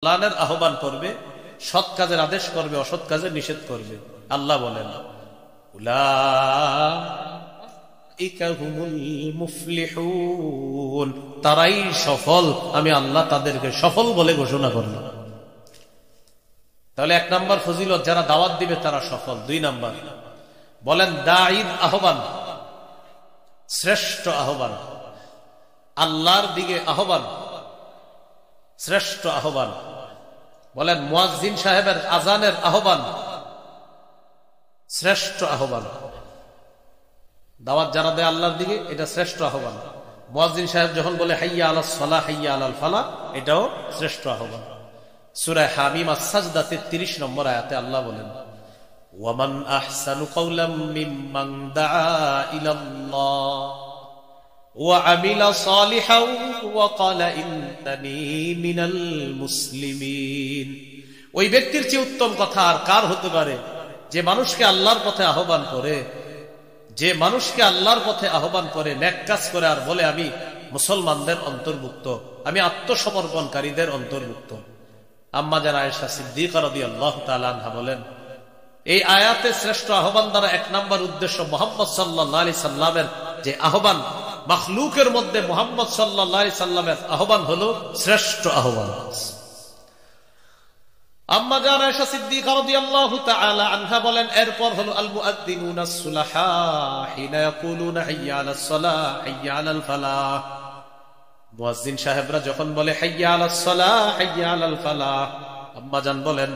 কল্যাণের আহ্বান করবে, সৎ কাজের আদেশ করবে, অসৎ কাজের নিষেধ করবে। আল্লাহ বলেন উলাইকা হুমুল মুফলিহুন, তারাই সফল, আমি আল্লাহ তাদেরকে সফল বলে ঘোষণা করলাম। তাহলে 1 নম্বর ফজিলত, যারা দাওয়াত দিবে তারা সফল। 2 নম্বর বলেন দাঈর আহ্বান, শ্রেষ্ঠ আহ্বান, আল্লাহর দিকে আহ্বান, শ্রেষ্ঠ আহ্বান। বলেন মুয়াজ্জিন সাহেবের আজানের আহ্বান, শ্রেষ্ঠ আহ্বান। দাওয়াত যারা দেয় আল্লাহর দিকে, এটা শ্রেষ্ঠ আহ্বান। মুয়াজ্জিন সাহেব যখন বলে হাইয়া আলাস সালাহ, হাইয়া আলাল ফালাহ, এটাও শ্রেষ্ঠ আহ্বান। সূরা হামিম আস-সাজদা 33 নম্বর আয়াতে আল্লাহ বলেন ওয়ামান আহসানু কাওলাম মিম্মান দাআ ইলাল্লাহ ওয়া আমিলা সালিহান ওয়া ক্বালা ইন্নানী মিনাল মুসলিমিন। ওই ব্যক্তির চেয়ে উত্তম কথা আর কার হতে পারে যে মানুষকে আল্লাহর পথে আহ্বান করে, যে মানুষকে আল্লাহর পথে আহ্বান করে, নেক কাজ করে আর বলে আমি মুসলমানদের অন্তর্ভুক্ত, আমি আত্মসমর্পণকারীদের অন্তর্ভুক্ত। আম্মা জান আয়েশা সিদ্দিকা রাদিয়াল্লাহু তাআলা আনহা বলেন এই আয়াতে শ্রেষ্ঠ আহ্বান দ্বারা 1 নম্বর উদ্দেশ্য মুহাম্মদ সাল্লাল্লাহু আলাইহি সাল্লামের যে আহ্বান, মাখলুকের মধ্যে মুহাম্মদ সাল্লাল্লাহু আলাইহি সাল্লামের আহ্বান হলো শ্রেষ্ঠ আহ্বান। আম্মা জান আয়েশা সিদ্দিকা রাদিয়াল্লাহু তাআলা আনহা বলেন এরপর হলো আল মুআদ্দিনুনা সুলাহা হিনা ইয়াকুলুনা হাইয়া আলাস সালাহ হাইয়া আলাল ফালাহ। মুয়াজ্জিন সাহেবরা যখন বলে হাইয়া আলাস সালাহ হাইয়া আলাল ফালাহ, আম্মা জান বলেন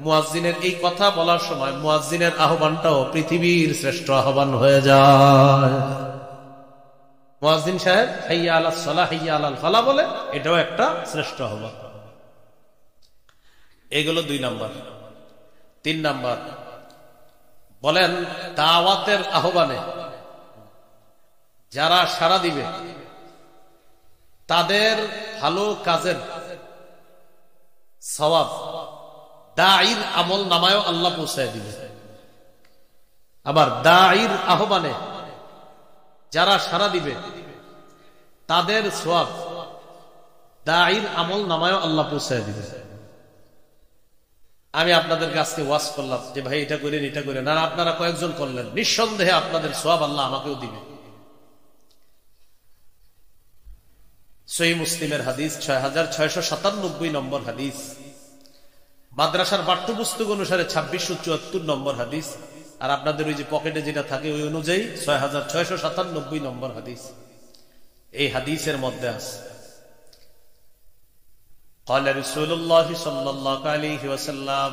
মুয়াজ্জিনের এই কথা বলার সময় মুয়াজ্জিনের আহ্বানটাও পৃথিবীর শ্রেষ্ঠ আহ্বান হয়ে যায়। মুয়াজ্জিন সাহেব হাইয়া আলাস সালাহ হাইয়া আলাল ফালাহ বলে, এটাও একটা শ্রেষ্ঠ আহ্বান। এগুলো 2 নম্বর। 3 নম্বর বলেন দাওয়াতের আহ্বানে যারা সাড়া দিবে তাদের ভালো কাজের সওয়াব দাঈর আমল নামায়ও আল্লাহ পৌঁছায় দিবে। আবার দাঈর আহ্বানে যারা সাড়া দিবে তাদের সওয়াব দাঈর আমল নামায়ও আল্লাহ পৌঁছায় দিবে। আমি আপনাদেরকে আজকে ওয়াজ করলাম যে ভাই এটা করেন এটা করেন, আর আপনারা কয়েকজন করলেন, নিঃসন্দেহে আপনাদের সওয়াব আল্লাহ আমাকেও দিবে। সহিহ মুসলিমের হাদিস 6697 নম্বর হাদিস, মাদ্রাসার পাঠ্যপুস্তক অনুসারে 2674 নম্বর হাদিস, আর আপনাদের ওই যে পকেটে যেটা থাকে ওই অনুযায়ী 6697 নম্বর হাদিস। এই হাদিসের মধ্যে আছে قال رسول الله صلى الله عليه وسلم,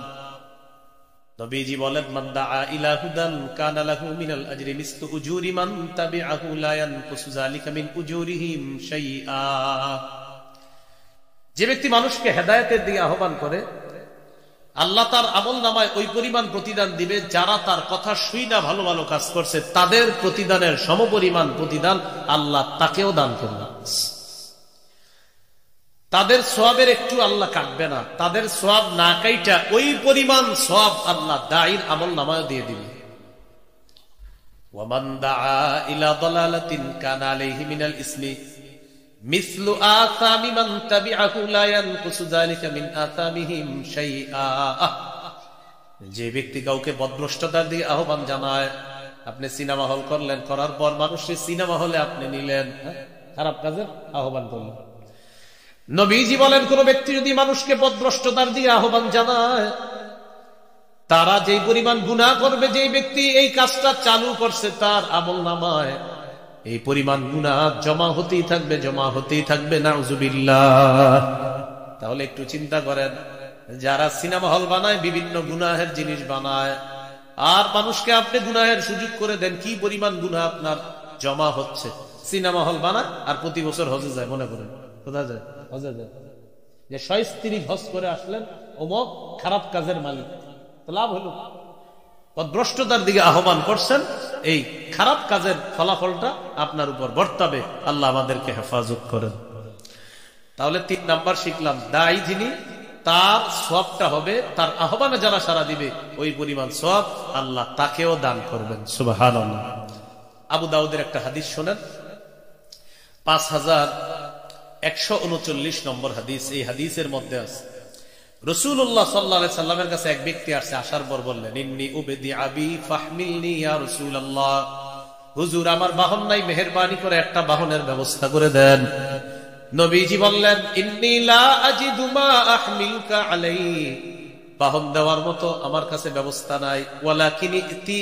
নবীজি বলেন মান দাআ ইলা হুদান কানা লাহু মিনাল আজরি মিসলু উজুরি মান তাবিআহু লা ইয়ানকুসু যালিকা মিন উজুরিহিম শাইআ। যে ব্যক্তি মানুষকে হেদায়েতের দিকে আহ্বান করে আল্লাহ তার আমলনামায় ওই পরিমাণ প্রতিদান দিবে যারা তার কথা শুই না ভালো ভালো কাজ করছে, তাদের প্রতিদানের সমপরিমাণ প্রতিদান আল্লাহ তাকেও দান করবেন। তাদের সওয়াবের একটু আল্লাহ কাটবে না, তাদের সওয়াব না কাইটা ওই পরিমাণ সওয়াব আল্লাহ দাঈর আমলনামায় দিয়ে দিবে। ওয়ামান দাআ ইলা দালালাতিন কানা আলাইহি মিনাল ইসমি মিসলু আসামি মান তাবিআহু লা ইয়ানকুসু যালিকা মিন আসামিহিম শাইআ। যে ব্যক্তি কাউকে পথভ্রষ্টতার দিকে আহ্বান জানায়, আপনি সিনেমা হল করলেন, করার পর মানুষের সিনেমা হলে আপনি নিলেন, খারাপ কাজের আহ্বান করলেন। নবীজি বলেন কোন ব্যক্তি যদি মানুষকে পথভ্রষ্টতার দিকে আহ্বান জানায়, তারা যেই পরিমাণ গুনাহ করবে, যেই ব্যক্তি এই কাজটা চালু করছে তার আমলনামায় এই পরিমাণ গুনাহ জমা হতেই থাকবে, জমা হতেই থাকবে, নাউজুবিল্লাহ। তাহলে একটু চিন্তা করেন, যারা সিনেমা হল বানায়, বিভিন্ন গুনাহের জিনিস বানায়, আর মানুষকে আপনি গুনাহের সুযোগ করে দেন, কি পরিমাণ গুনাহ আপনার জমা হচ্ছে। সিনেমা হল বানায় আর প্রতি বছর হজে যায়, মনে করেন কোথায় যায়? হজে যায়। যে 6 স্ত্রী হজ করে আসলেন, অমুক খারাপ কাজের মালিক, তো লাভ হলো। ভ্রষ্টতার দিকে আহ্বান করছেন, এই খারাপ কাজের ফলাফলটা আপনার উপর বর্তাবে। আল্লাহ আমাদেরকে হেফাজত করেন। তাহলে 3 নাম্বার শিখলাম, দায়ী যিনি তার সওয়াবটা হবে, তার আহ্বানে যারা সাড়া দিবে ওই পরিমাণ সওয়াব আল্লাহ তাকেও দান করবেন। সুবহানাল্লাহ। আবু দাউদের একটা হাদিস শোনেন, 5000 139 নম্বর হাদিস। এই হাদিসের মধ্যে আছে রাসূলুল্লাহ সাল্লাল্লাহু আলাইহি সাল্লামের কাছে এক ব্যক্তি আসছে, আসার পর বললেন, ইন্নী উবদি আবি ফাহমিলনি ইয়া রাসূলুল্লাহ, হুজুর আমার বাহন নাই, মেহেরবানি করে একটা বাহনের ব্যবস্থা করে দেন। নবীজি বললেন, ইন্নী লা আজিদু মা আহমিলুকা আলাইহি, বাহন দেওয়ার মতো আমার কাছে ব্যবস্থা নাই, ওয়ালাকিন ইতি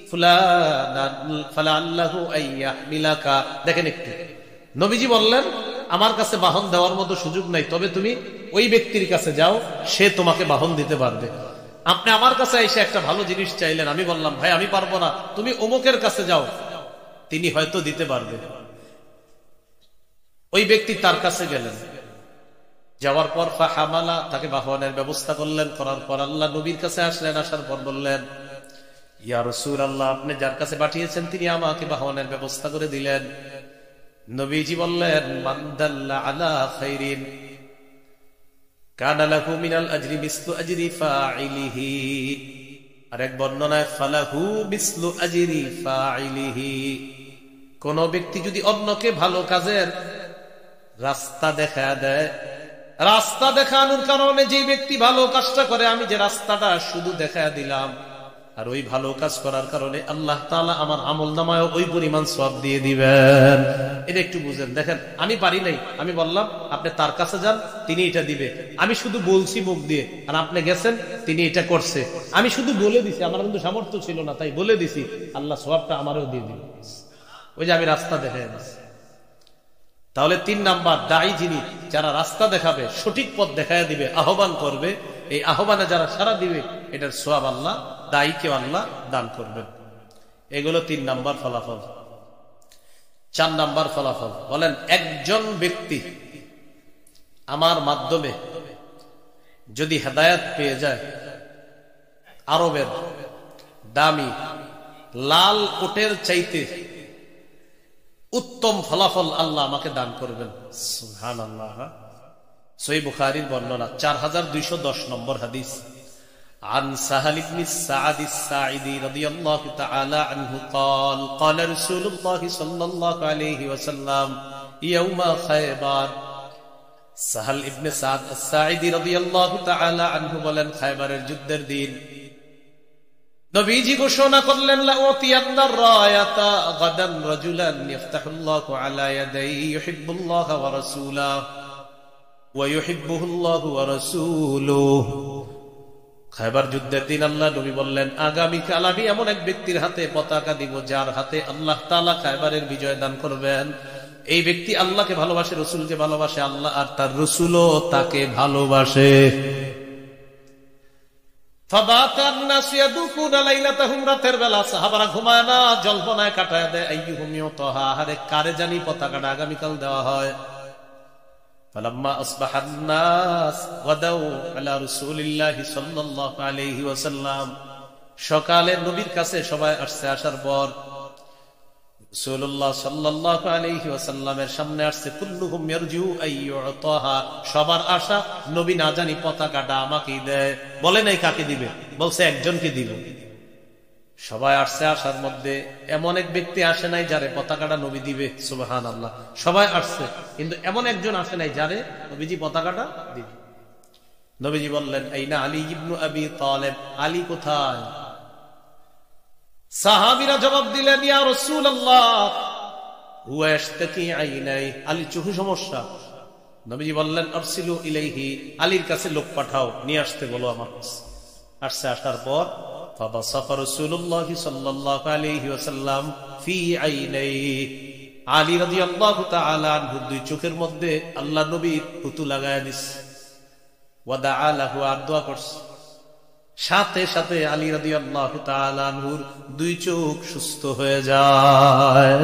ফুলানান ফালাল্লাহু আইয়াহমিলাকা। দেখেন একটু, নবীজি বললেন আমার কাছে বাহন দেওয়ার মতো সুযোগ নাই, তবে তুমি ওই ব্যক্তির কাছে যাও, সে তোমাকে বাহন দিতে পারবে। আপনি আমার কাছে এসে একটা ভালো জিনিস চাইলেন, আমি বললাম ভাই আমি পারবো না, তুমি অমুকের কাছে যাও, তিনি হয়তো দিতে পারবে। ওই ব্যক্তি তার কাছে গেলেন, যাওয়ার পর ফাহামালা, তাকে বাহনের ব্যবস্থা করলেন। করার পর আল্লাহ নবীর কাছে আসলেন, আসার পর বললেন, ইয়া রাসূলুল্লাহ, আপনি যার কাছে পাঠিয়েছেন তিনি আমাকে বাহনের ব্যবস্থা করে দিলেন। নবীজি বললেন, মান দাল্লা আলা খাইরিন কানা লাহু মিনাল আজরি মিসলু আজরি ফাইলিহি। আরেক বর্ণনায় ফালাহু মিসলু আজরি ফাইলিহি। কোন ব্যক্তি যদি অন্যকে ভালো কাজের রাস্তা দেখা দেয়, রাস্তা দেখানোর কারণে যে ব্যক্তি ভালো কাজটা করে, আমি যে রাস্তাটা শুধু দেখা দিলাম, আর ওই ভালো কাজ করার কারণে আল্লাহ তাআলা আমার আমলনামায় ওই পরিমাণ সওয়াব দিয়ে দিবেন। এটা একটু বুঝেন। দেখেন আমি পারি নাই, আমি বললাম আপনি তার কাছে যান, তিনি এটা দিবে। আমি শুধু বলছি মুখ দিয়ে, আর আপনি গেছেন, তিনি এটা করছে। আমি শুধু বলে দিছি, আমার কিন্তু সামর্থ্য ছিল না, তাই বলে দিছি, আল্লাহ সওয়াবটা আমারও দিয়ে দিবে। ওই যে আমি রাস্তা দেখাই দিছি। তাহলে 3 নাম্বার, দায়ী যিনি, যারা রাস্তা দেখাবে, সঠিক পথ দেখায় দিবে, আহ্বান করবে, এই আহ্বানে যারা সাড়া দিবে, এটার সওয়াব আল্লাহ দায়ীকে আল্লাহ দান করবেন। এগুলো 3 নাম্বার ফলাফল। 4 নাম্বার ফলাফল বলেন, একজন ব্যক্তি আমার মাধ্যমে যদি হেদায়েত পেয়ে যায়, আরবের দামি লাল কোটের চাইতে উত্তম ফলাফল আল্লাহ আমাকে দান করবেন। সুবহানাল্লাহ। সহিহ বুখারীর বর্ণনা, 4210 নম্বর হাদিস। عن سهل بن السعد الساعدي رضي الله تعالى عنه قال قال رسول الله صلى الله عليه وسلم يوم خيبر। সাহাল ইবনে সাদ আস-সাঈদী রাদিয়াল্লাহু তাআলা আনহু বলেন, খায়বারের যুদ্ধের দিন নবীজি ঘোষণা করলেন, লা উতিয়ান্নার রায়াতা গাদান রাজুলান ইফতাহুল্লাহু আলা ইয়াদাইহি ইউহিব্বুল্লাহা ওয়া রাসূলুহু ওয়া ইউহিব্বুহুল্লাহু ওয়া রাসূলুহু। খায়বার যুদ্ধের দিন আল্লাহ নবী বললেন, আগামীকাল আমি এমন এক ব্যক্তির হাতে পতাকা দিব, যার হাতে আল্লাহ তাআলা খায়বারের বিজয় দান করবেন। এই ব্যক্তি আল্লাহকে ভালোবাসে, রাসূলকে ভালোবাসে, আল্লাহ আর তার রাসূলও তাকে ভালোবাসে। ফাবাতান নাস ইয়াদুকুনা লাইলাতাহুম, রাতের বেলা সাহাবারা ঘুমায় না, জল্পনায় কাটায় দেয়, আইয়ুহুম ইউতাহা, আরে কারে জানি পতাকাটা আগামীকাল দেওয়া হয়। ফালাম্মা আসবাহান নাস গাদাউ আলা রাসূলিল্লাহি সাল্লাল্লাহু আলাইহি ওয়াসাল্লাম, সকালে নবীর কাছে সবাই আসছে। আসার পর রাসূলুল্লাহ সাল্লাল্লাহু আলাইহি ওয়াসাল্লামের সামনে আসছে। কুল্লুহুম ইয়ারজু আইয়ুতাহা, সবার আশা নবী না জানি পতাকাটা আমাকেই দেয়। বলে নাই কাকে দিবে, বলছে একজনকে দিব। সবাই আসছে, আসার মধ্যে এমন এক ব্যক্তি আসে নাই যারে পতাকাটা নবী দিবে। সুবহানাল্লাহ। সবাই আসছে, কিন্তু এমন একজন আসে নাই যারে নবীজি পতাকাটা দিবে। নবীজি বললেন, আইনা আলী ইবনু আবি তালেব, আলী কোথায়? সাহাবীরা জবাব দিলেন, ইয়া রাসূলুল্লাহ হুয়া ইয়াশতাকি আইনাই, আলী চোখে সমস্যা। নবীজি বললেন, আরসিলু ইলাইহি, আলীর কাছে লোক পাঠাও, নিয়ে আসতে বলো আমার কাছে। আসছে, আসার পর ফাবাসাফা রাসূলুল্লাহ সাল্লাল্লাহু আলাইহি ওয়াসাল্লাম ফি আইনাইহি, আলী রাদিয়াল্লাহু তাআলা আনহু দুই চোখের মধ্যে আল্লাহ নবীর পুতু লাগায়া দিছে। ওয়া দাআ লাহু, আর দোয়া করছে। সাথে সাথে আলী রাদিয়াল্লাহু তাআলা আনহুর দুই চোখ সুস্থ হয়ে যায়।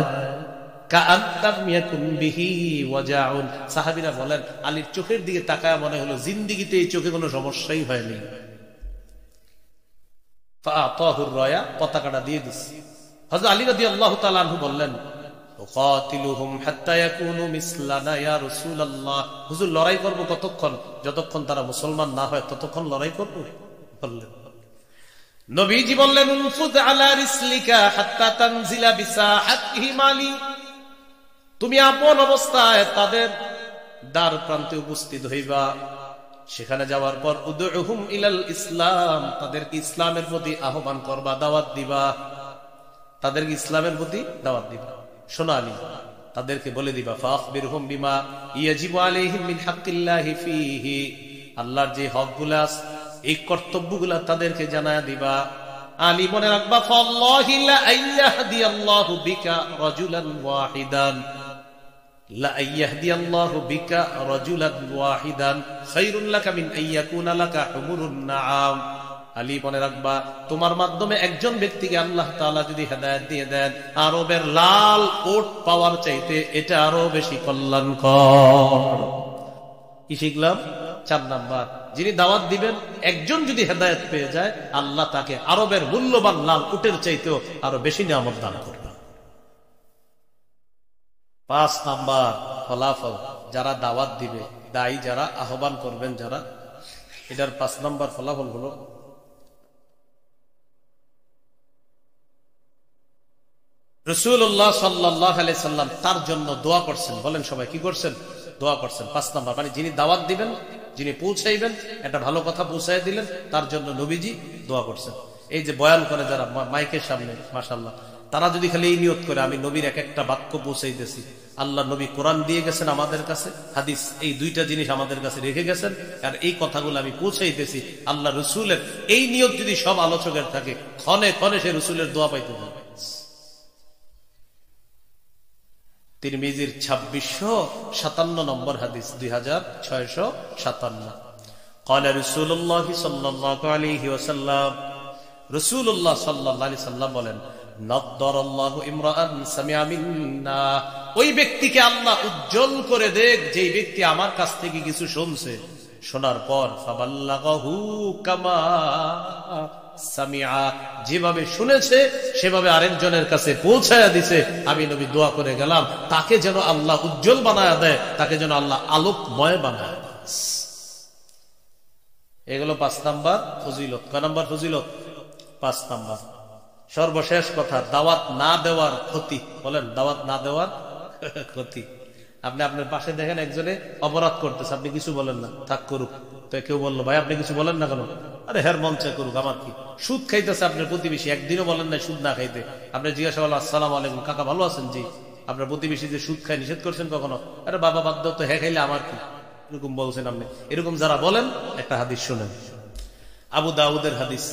কাআন্নাম ইয়াকুন বিহি ওয়াজাউন, সাহাবীরা বলেন, আলীর চোখের দিকে তাকায় মনে হলো জিন্দেগিতে এই চোখে কোনো সমস্যাই হয়নি। ফাআতাহুর রায়া, পতাকাটা দিয়ে দিছে। হযরত আলী রাদিয়াল্লাহু তাআলা আনহু বললেন, উকাতিলুহুম হাত্তা ইয়াকুনু মিসলানা ইয়া রাসূলুল্লাহ, হুজুর লড়াই করব কতক্ষণ? যতক্ষণ তারা মুসলমান না হয় ততক্ষণ লড়াই করব। বললেন, নবীজি বললেন, উনফুদ আলা রিসলিকা হাত্তা তানজিলা বিসাহাতিহি মালি, তুমি আপন অবস্থায় তাদের দ্বার প্রান্তে উপস্থিত হইবা, সেখানে যাওয়ার পর উদউহুম ইলাল ইসলাম, তাদেরকে ইসলামের প্রতি আহ্বান করবা, দাওয়াত দিবা, তাদেরকে ইসলামের প্রতি দাওয়াত দিবা। শোনো আলী, তাদেরকে বলে দিবা ফাখবিরহুম বিমা ইয়াজিবু আলাইহিম মিন হাক্কিল্লাহি ফীহি, আল্লাহর যে হকগুলা এই কর্তব্যগুলা তাদেরকে জানায়া দিবা। আলী মনে রাখবা ফাল্লাহি লা আইয়াহদিয়াল্লাহু বিকা রাজুলান ওয়াহিদান, লা আইয়াহদিয়াল্লাহু বিকা রাজুলান ওয়াহিদান খায়রুন লাকা মিন আইয়াকুনা লাকা হুমুরুন নাআম। আলী মনে রাখবা তোমার মাধ্যমে একজন ব্যক্তিকে আল্লাহ তাআলা যদি হেদায়েত দিয়ে দেন, আরবের লাল ওট পাওয়ার চাইতে এটা আরো বেশি কল্যাণকর। কি শিখলাম? 4 নাম্বার, যিনি দাওয়াত দিবেন একজন যদি হেদায়েত পেয়ে যায়, আল্লাহ তাকে আরবের মূল্যবান লাল উটের চাইতেও আরো বেশি নিয়ামত দান করবে। 5 নাম্বার ফলাফল, যারা দাওয়াত দিবে, দায়ী যারা, আহ্বান করবেন যারা, এটার 5 নাম্বার ফলাফল হলো রাসূলুল্লাহ সাল্লাল্লাহু আলাইহি সাল্লাম তার জন্য দোয়া করছেন। বলেন সবাই, কি করছেন? দোয়া করছেন। 5 নাম্বার, মানে যিনি দাওয়াত দিবেন, যিনি পৌঁছাইবেন, একটা ভালো কথা পৌঁছাই দিলেন, তার জন্য নবীজি দোয়া করছেন। এই যে বয়ান করে যারা মাইকের সামনে, মাশাআল্লাহ, তারা যদি খালি এই নিয়ত করে আমি নবীর এক একটা বাক্য পৌঁছাইতেছি, আল্লাহ নবী কোরআন দিয়ে গেছেন আমাদের কাছে, হাদিস, এই 2টা জিনিস আমাদের কাছে রেখে গেছেন, আর এই কথাগুলো আমি পৌঁছাইতেছি আল্লাহ রসুলের, এই নিয়ত যদি সব আলোচকের থাকে, ক্ষণে ক্ষণে সে রসুলের দোয়া পাইতে হবে। তিরমিজির 2657 নম্বর হাদিস, 2657। قال رسول الله صلى الله عليه وسلم, রাসূলুল্লাহ সাল্লাল্লাহু আলাইহি সাল্লাম বলেন, নাদ্দারাল্লাহু ইমরাআন সামিআ মিন্না, ওই ব্যক্তিকে আল্লাহ উজ্জ্বল করে দেখ যেই ব্যক্তি আমার কাছ থেকে কিছু শুনছে, শোনার পর ফাবাল্লাগাহু কামা সামিআ, যেভাবে শুনেছে সেভাবে আরেকজনের কাছে পৌঁছায়া দিছে। আমি নবী দোয়া করে গেলাম তাকে যেন আল্লাহ উজ্জ্বল বানায়া দেয়, তাকে যেন আল্লাহ আলোকময় বানায় দেয়। এগুলো 5 নাম্বার ফজিলত। কয় নাম্বার ফজিলত? 5 নাম্বার। সর্বশেষ কথা, দাওয়াত না দেওয়ার ক্ষতি। বলেন, দাওয়াত না দেওয়ার ক্ষতি। আপনি আপনার পাশে দেখেন একজনে অপরাধ করতেছে, আপনি কিছু বলেন না, থাক করুক। তো কেউ বললো ভাই আপনি কিছু বলেন না কেন? আরে হের মন চায় করুক, আমার কি। সুদ খাইতেছে আপনার প্রতিবেশী, একদিনও বলেন না সুদ না খাইতে। আপনি জিজ্ঞাসা করলেন আসসালামু আলাইকুম, কাকা ভালো আছেন? জি। আপনার প্রতিবেশী যে সুদ খায় নিষেধ করছেন কখনো? আরে বাবা বাদ দাও তো, হ্যাঁ খাইলে আমার কি, এরকম বলছেন আপনি। এরকম যারা বলেন, একটা হাদিস শোনেন, আবু দাউদের হাদিস,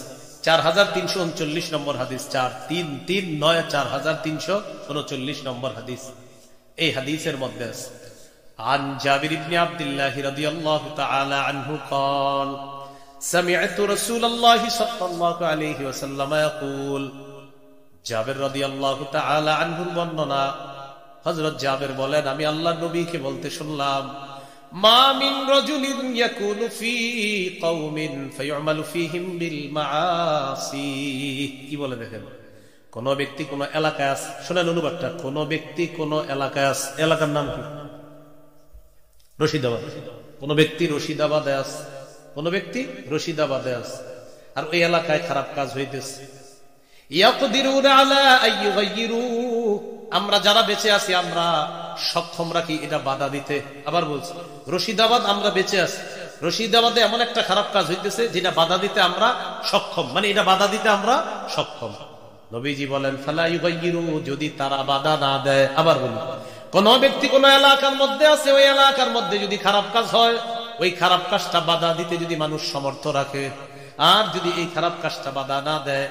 4339 নম্বর হাদিস, 4339, 4339 নম্বর হাদিস। এই হাদিসের মধ্যে আছে عن جابر بن عبد الله رضي الله تعالى عنه قال سمعت رسول الله صلى الله عليه وسلم يقول, জাবের রাদিয়াল্লাহু তাআলা আনহুর বর্ণনা, হযরত জাবের বলেন আমি আল্লাহর নবীকে বলতে শুনলাম, মা মিন রাজুলিন ইয়াকুনু ফি কওমিন ফায়ুমালু ফীহিম বিল মাআসি। কি বলে দেখেন, কোন ব্যক্তি কোন এলাকায় আছে, শুনেন অনুবাদটা, কোন ব্যক্তি কোন এলাকায় আছে, এলাকার নাম কি? রশিদাবাদ। কোন ব্যক্তি রশিদাবাদে আছে, কোন ব্যক্তি রশিদাবাদে আছে, আর ওই এলাকায় খারাপ কাজ হইতেছে। ইয়াকদিরুনা আলা আইয়ুগাইয়িরু, আমরা যারা বেঁচে আছি আমরা সক্ষম রাখি এটা বাধা দিতে। আবার বলছি, রশিদাবাদ আমরা বেঁচে আছি, রশিদাবাদে এমন একটা খারাপ কাজ হইতেছে যেটা বাধা দিতে আমরা সক্ষম, মানে এটা বাধা দিতে আমরা সক্ষম। নবীজি বলেন ফালা ইউগাইয়িরু, যদি তারা বাধা না দেয়। আবার বলি, কোন ব্যক্তি কোন এলাকার মধ্যে আছে, ওই এলাকার মধ্যে যদি খারাপ কাজ হয়, ওই খারাপ কাজটা বাধা দিতে যদি মানুষ সমর্থ রাখে, আর যদি এই খারাপ কাজটা বাধা না দেয়,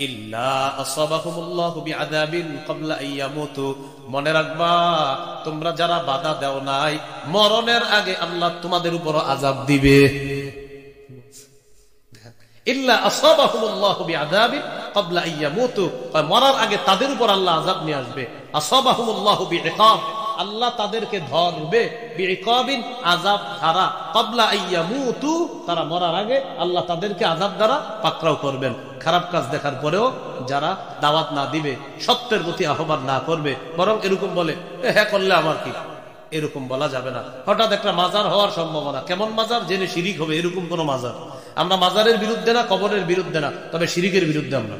ইল্লা আসাবাহুমুল্লাহু বিআযাবিন ক্বাবলা আইয়ামুতু, মনে রাখবা তোমরা যারা বাধা দাও নাই, মরণের আগে আল্লাহ তোমাদের উপর আযাব দিবে। ইল্লা আসাবাহুমুল্লাহু বিআযাবিন ক্বাবলা আইয়ামুতু, মরার আগে তাদের উপর আল্লাহ আযাব নিয়ে আসবে। আসাবাহুমুল্লাহু বিইকাব, আল্লাহ তাদেরকে ধরবে, বিইকাবিন আযাব দ্বারা, ক্বাবলা আইয়ামুতু, তারা মরার আগে আল্লাহ তাদেরকে আযাব দ্বারা পাকড়াও করবেন। খারাপ কাজ দেখার পরেও যারা দাওয়াত না দিবে, সত্যের প্রতি আহ্বান না করবে, বরং এরকম বলে হ্যাঁ করলে আমার কি, এরকম বলা যাবে না। হঠাৎ একটা মাজার হওয়ার সম্ভাবনা, কেমন মাজার? জেনে শিরিক হবে, এরকম কোন মাজার। আমরা মাজারের বিরুদ্ধে না, কবরের বিরুদ্ধে না, তবে শিরিকের বিরুদ্ধে আমরা,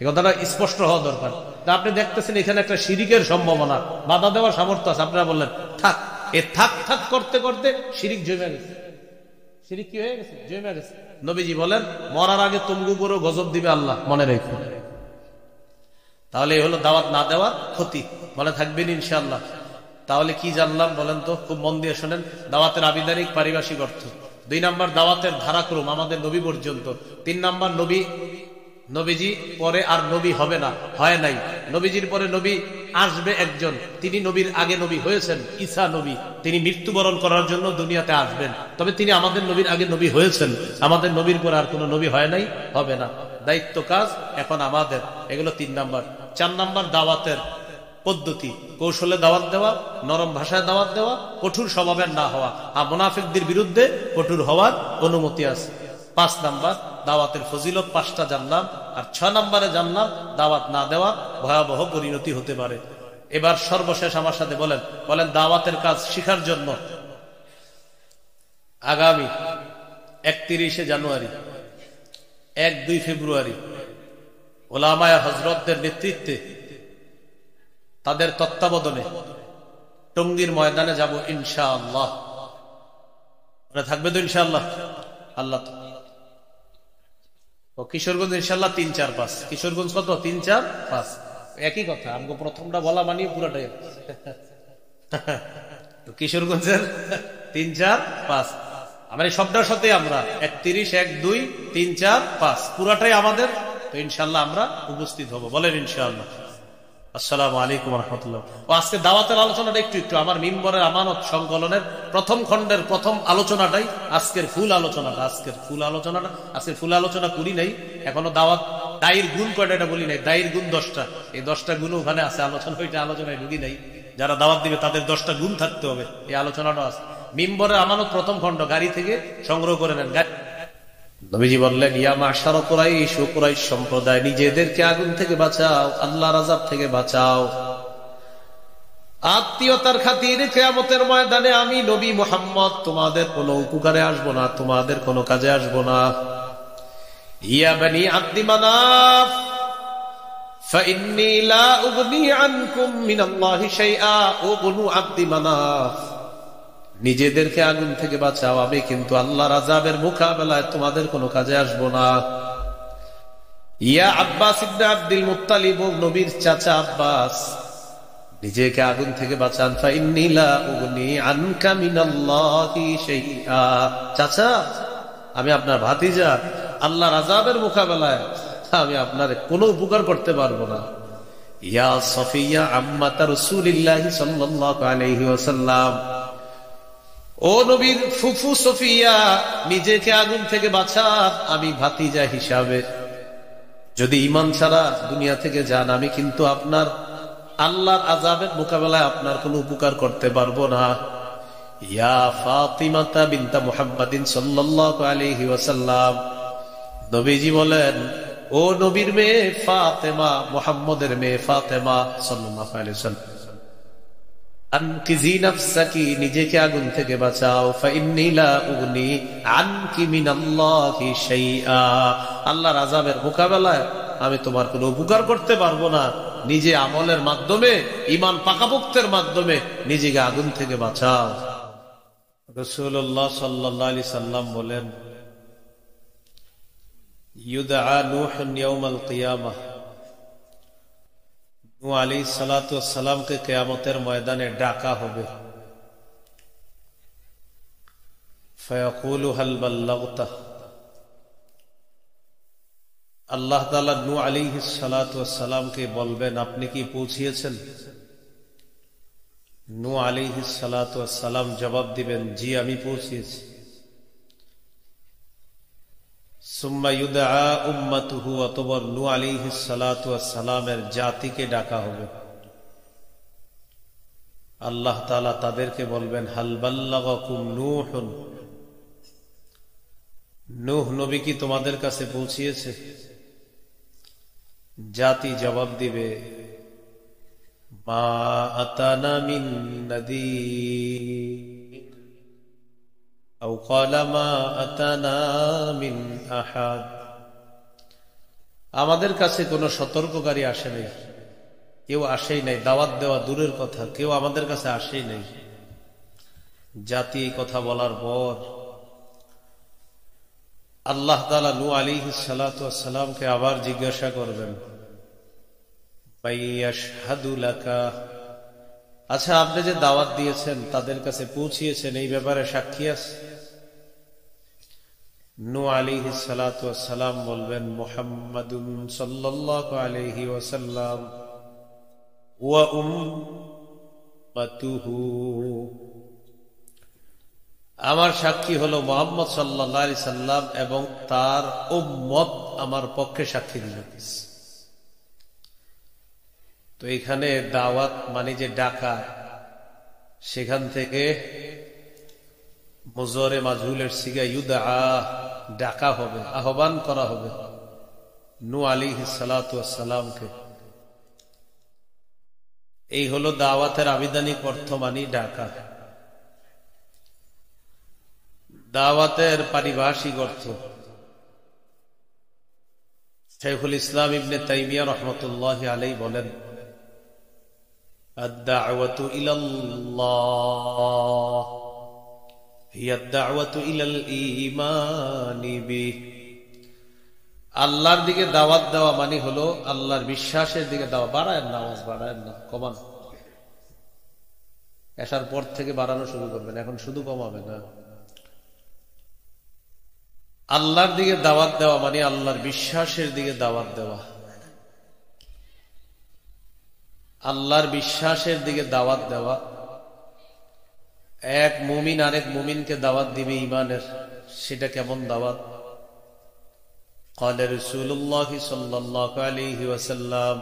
এই কথাটা স্পষ্ট হওয়া দরকার। তা আপনি দেখতেছেন এখানে একটা শিরিকের সম্ভাবনা, বাধা দেওয়ার সামর্থ্য আছে, আপনারা বললেন থাক, এ থাক থাক করতে করতে শিরিক জমে গেছে। শিরিক কি হয়ে গেছে? জমে গেছে। নবীজি বলেন মরার আগে তুমগু পুরো গজব দিবে আল্লাহ, মনে রেখো। তাহলে এই হলো দাওয়াত না দেওয়ার ক্ষতি, মনে থাকবেন ইনশাআল্লাহ। তাহলে কি জানলাম বলেন তো, খুব মন দিয়ে শোনেন। দাওয়াতের আবিধানিক পারিভাষিক অর্থ। 2 নাম্বার দাওয়াতের ধারাক্রম আমাদের নবী পর্যন্ত। 3 নাম্বার নবীজি পরে আর নবী হবে না, হয় নাই। নবীজির পরে নবী আসবে একজন, তিনি নবীর আগে নবী হয়েছেন, ঈসা নবী। তিনি মৃত্যুবরণ করার জন্য দুনিয়াতে আসবেন, তবে তিনি আমাদের নবীর আগে নবী হয়েছেন। আমাদের নবীর পরে আর কোনো নবী হয় নাই, হবে না। দায়িত্ব কাজ এখন আমাদের। এগুলো 3 নাম্বার। 4 নাম্বার দাওয়াতের পদ্ধতি, কৌশলে দাওয়াত দেওয়া, নরম ভাষায় দাওয়াত দেওয়া, কঠোর স্বভাবের না হওয়া। আর মুনাফিকদের বিরুদ্ধে কঠোর হওয়ার অনুমতি আছে। 5 নাম্বার দাওয়াতের ফজিলত 5টা জানলাম। আর 6 নাম্বারে জানলাম দাওয়াত না দেওয়া ভয়াবহ পরিণতি হতে পারে। এবার সর্বশেষ আমার সাথে বলেন দাওয়াতের কাজ শিখার জন্য আগামী 31শে জানুয়ারি, 1-2 ফেব্রুয়ারি ওলামায়ে হযরতদের নেতৃত্বে, তাদের তত্ত্বাবধানে টঙ্গীর ময়দানে যাব ইনশাআল্লাহ। থাকবে তো ইনশাআল্লাহ? আল্লাহ। ও কিশোরগঞ্জ ইনশাআল্লাহ 3-4-5। কিশোরগঞ্জ কত? 3-4-5 একই কথা। আমাকে প্রথমটা বলা মানিয়ে পুরাটাই কিশোরগঞ্জের 3-4-5। আমার এই সবটার সাথে আমরা 31, 1, 2, 3, 4, 5 পুরাটাই আমাদের। তো ইনশাআল্লাহ আমরা উপস্থিত হব, বলেন ইনশাআল্লাহ। আসসালামু আলাইকুম ওয়া রাহমাতুল্লাহ। ও আজকে দাওয়াতের আলোচনাটা একটু আমার মিম্বরের আমানত সংকলনের প্রথম খণ্ডের প্রথম আলোচনাটাই আজকের ফুল আলোচনাটা। আজকের ফুল আলোচনা করি নাই এখনো। দাওয়াত দায়ের গুণ কয়টা এটা বলি নাই। দায়ের গুণ 10টা। এই 10টা গুণ ওখানে আছে, আলোচনায় ঢুকি নাই। যারা দাওয়াত দিবে তাদের 10টা গুণ থাকতে হবে, এই আলোচনাটা আছে। মিম্বরের আমানত প্রথম খণ্ড, গাড়ি থেকে সংগ্রহ করে নেন। নবীজি বললেন ইয়া মাশার কুরাইশ, ও কুরাইশ সম্প্রদায়, নিজেদেরকে আগুন থেকে বাঁচাও, আল্লাহর আযাব থেকে বাঁচাও। আত্মীয়তার খাতিরে কিয়ামতের ময়দানে আমি নবী মুহাম্মদ তোমাদের কোনো উপকারে আসব না, তোমাদের কোনো কাজে আসব না। ইয়া বনি আব্দি মানাফ ফাইন্নী লা উগনি আনকুম মিনাল্লাহি শাইআ। ও বনু আব্দি মানাফ, নিজেদেরকে আগুন থেকে বাঁচাও, আমি কিন্তু আল্লাহর আযাবের মোকাবেলায় তোমাদের কোনো কাজে আসবো না। ইয়া আব্বাস ইবনে আব্দুল মুত্তালিব, নবীর চাচা আব্বাস, নিজেকে আগুন থেকে বাঁচান। ফাইন্নী লা উগনি আনকা মিনাল্লাহি শাইআ। চাচা, আমি আপনার ভাতিজা, আল্লাহর আযাবের মোকাবেলায় আমি আপনার কোনো উপকার করতে পারবো না। ইয়া সফিয়া আম্মাতা রাসূলিল্লাহি সাল্লাল্লাহু আলাইহি ওয়াসাল্লাম, ও নবীর ফুফু সফিয়া, নিজেকে আগুন থেকে বাঁচান, আমি ভাতিজা হিসাবে যদি ঈমান ছাড়া দুনিয়া থেকে যান, আমি কিন্তু আপনার আল্লাহর আযাবের মোকাবেলায় আপনার কোনো উপকার করতে পারবো না। ইয়া ফাতিমাতা বিনতা মুহাম্মাদিন সাল্লাল্লাহু আলাইহি ওয়াসাল্লাম, নবীজি বলেন ও নবীর মেয়ে ফাতেমা, মুহাম্মদের মেয়ে ফাতেমা সাল্লাল্লাহু আলাইহি ওয়াসাল্লাম, আনকিজি নাফসাকি, নিজেকে আগুন থেকে বাঁচাও। ফাইন্নী লা উগনি আনকি মিনাল্লাহি শাইআ। আল্লাহর আযাবের মোকাবেলায় আমি তোমার কোনো উপকার করতে পারবো না। নিজে আমলের মাধ্যমে, ঈমান পাকাপোক্তের মাধ্যমে নিজেকে আগুন থেকে বাঁচাও। রাসূলুল্লাহ সাল্লাল্লাহু আলাইহি সাল্লাম বলেন ইউদআ নূহুন ইয়াউমাল কিয়ামাহ, নূহ আলাইহিস সালাতু ওয়াস সালামকে কিয়ামতের ময়দানে ডাকা হবে। ফায়াকুলু হাল বাল্লাগতা, আল্লাহ তাআলা নূহ আলাইহিস সালাতু ওয়াস সালামকে বলবেন আপনি কি পৌঁছিয়েছেন? নূহ আলাইহিস সালাতু ওয়াস সালাম জবাব দিবেন জি আমি পৌঁছিয়েছি। সুম্মা ইউদআ উম্মাতুহু, অতঃপর নূহ আলাইহিস সালাতু ওয়াস সালামের জাতিকে ডাকা হবে। আল্লাহ তাআলা তাদেরকে বলবেন হাল বাল্লাগাকুম নূহুন, নূহ নবী কি তোমাদের কাছে পৌঁছিয়েছে? জাতি জবাব দিবে মা আতানা মিন নাযীর আও ক্বালা মা আতানা মিন আহাদ, আমাদের কাছে কোনো সতর্ককারী আসে নাই, কেউ আসেই নাই। দাওয়াত দেওয়া দূরের কথা, কেউ আমাদের কাছে আসেই নাই। জাতি এই কথা বলার পর আল্লাহ তাআলা নূহ আলাইহিস সালাতু ওয়াস সালামকে আবার জিজ্ঞাসা করবেন, মাইয়াশহাদু লাকা, আচ্ছা আপনি যে দাওয়াত দিয়েছেন তাদের কাছে পৌঁছিয়েছেন, এই ব্যাপারে সাক্ষী আছে? নূহ আলাইহিস সালাতু ওয়াস সালাম বলবেন, মুহাম্মাদুন সাল্লাল্লাহু আলাইহি ওয়াসাল্লাম ওয়া উম্মাতুহু, আমার সাক্ষী হলো মুহাম্মদ সাল্লাল্লাহু আলাইহি সাল্লাম এবং তার উম্মত আমার পক্ষে সাক্ষী দিবে। তো এখানে দাওয়াত মানে যে ডাকা, সেখান থেকে মুজরে মাজহুলের সিগা ইউদআ, ডাকা হবে, আহ্বান করা হবে নূহ আলাইহিস সালাতু ওয়াস সালামকে। এই হলো দাওয়াতের আবিধানিক অর্থ, মানে ডাকা। দাওয়াতের পারিভাষিক অর্থ শাইখুল ইসলাম ইবনে তাইমিয়া রাহমাতুল্লাহি আলাইহি বলেন, আদ-দাওয়াতু ইলাল্লাহ হিয়া আদ-দাওয়াতু ইলাল ঈমানি বিহি, আল্লাহর দিকে দাওয়াত দেওয়া মানে হলো আল্লাহর বিশ্বাসের দিকে দাওয়া। বাড়ায়েন না, আওয়াজ বাড়ায়েন না, কমান। এসার পর থেকে বাড়ানো শুরু করবেন, এখন শুধু কমাবে না। আল্লাহর দিকে দাওয়াত দেওয়া মানে আল্লাহর বিশ্বাসের দিকে দাওয়াত দেওয়া। আল্লাহর বিশ্বাসের দিকে দাওয়াত দেওয়া। এক মুমিন আরেক মুমিনকে দাওয়াত দিবে ঈমানের, সেটা কেমন দাওয়াত? ক্বালা রাসূলুল্লাহ সাল্লাল্লাহু আলাইহি ওয়াসাল্লাম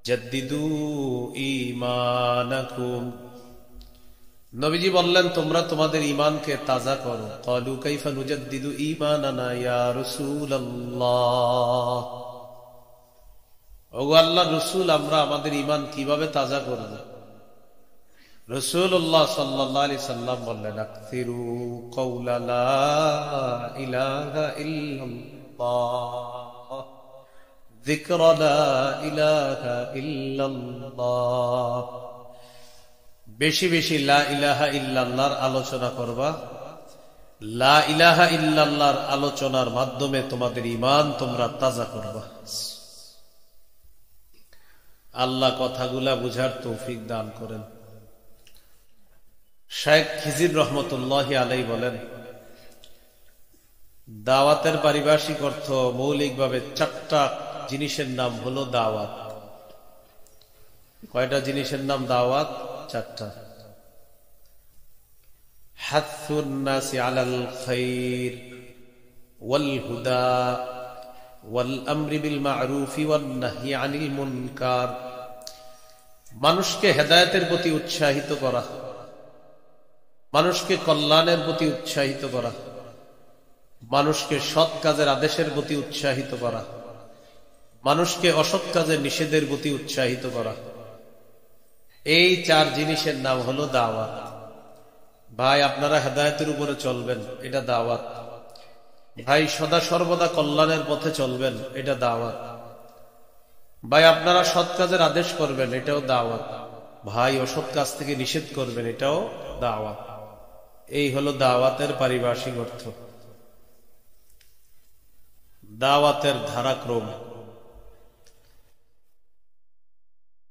জাদ্দিদু ঈমানাকুম, নবীজি বললেন তোমরা তোমাদের ঈমানকে তাজা করো। ক্বালু কাইফা নুজাদ্দিদু ঈমানানা ইয়া রাসূলুল্লাহ, ওগো আল্লাহর রাসূল আমরা আমাদের ঈমান কিভাবে তাজা করব? রাসূলুল্লাহ সাল্লাল্লাহু আলাইহি সাল্লাম বললেন, আকসিরু কওলা লা ইলাহা ইল্লাল্লাহ, যিকরা লা ইলাহা ইল্লাল্লাহ, বেশি বেশি লা ইলাহা ইল্লাল্লাহর আলোচনা করবা। লা ইলাহা ইল্লাল্লাহর আলোচনার মাধ্যমে তোমাদের ঈমান তোমরা তাজা করবা। আল্লাহ কথাগুলা বুঝার তৌফিক দান করেন। শাইখ খিজির রহমতুল্লাহি আলাইহি বলেন, দাওয়াতের পারিভাষিক অর্থ মৌলিকভাবে চারটা জিনিসের নাম হলো দাওয়াত। কয়টা জিনিসের নাম দাওয়াত? চারটা। হাথুন নাসি আলাল খাইর ওয়াল হুদা ওয়াল আমরি বিল মা'রুফি ওয়ান নাহyi আনিল মুনকার, মানুষকে হেদায়েতের প্রতি উৎসাহিত করা, মানুষকে কল্যাণের প্রতি উৎসাহিত করা, মানুষকে সৎ কাজের আদেশের প্রতি উৎসাহিত করা, মানুষকে অসৎ কাজের নিষেধের প্রতি উৎসাহিত করা। এই চার জিনিসের নাম হলো দাওয়াত। ভাই আপনারা হেদায়েতের উপরে চলবেন, এটা দাওয়াত। ভাই সদা সর্বদা কল্যাণের পথে চলবেন, এটা দাওয়াত। ভাই আপনারা সৎ কাজের আদেশ করবেন, এটাও দাওয়াত। ভাই অসৎ কাজ থেকে নিষেধ করবেন, এটাও দাওয়াত। এই হলো দাওয়াতের পারিভাষিক অর্থ। দাওয়াতের ধারাক্রম।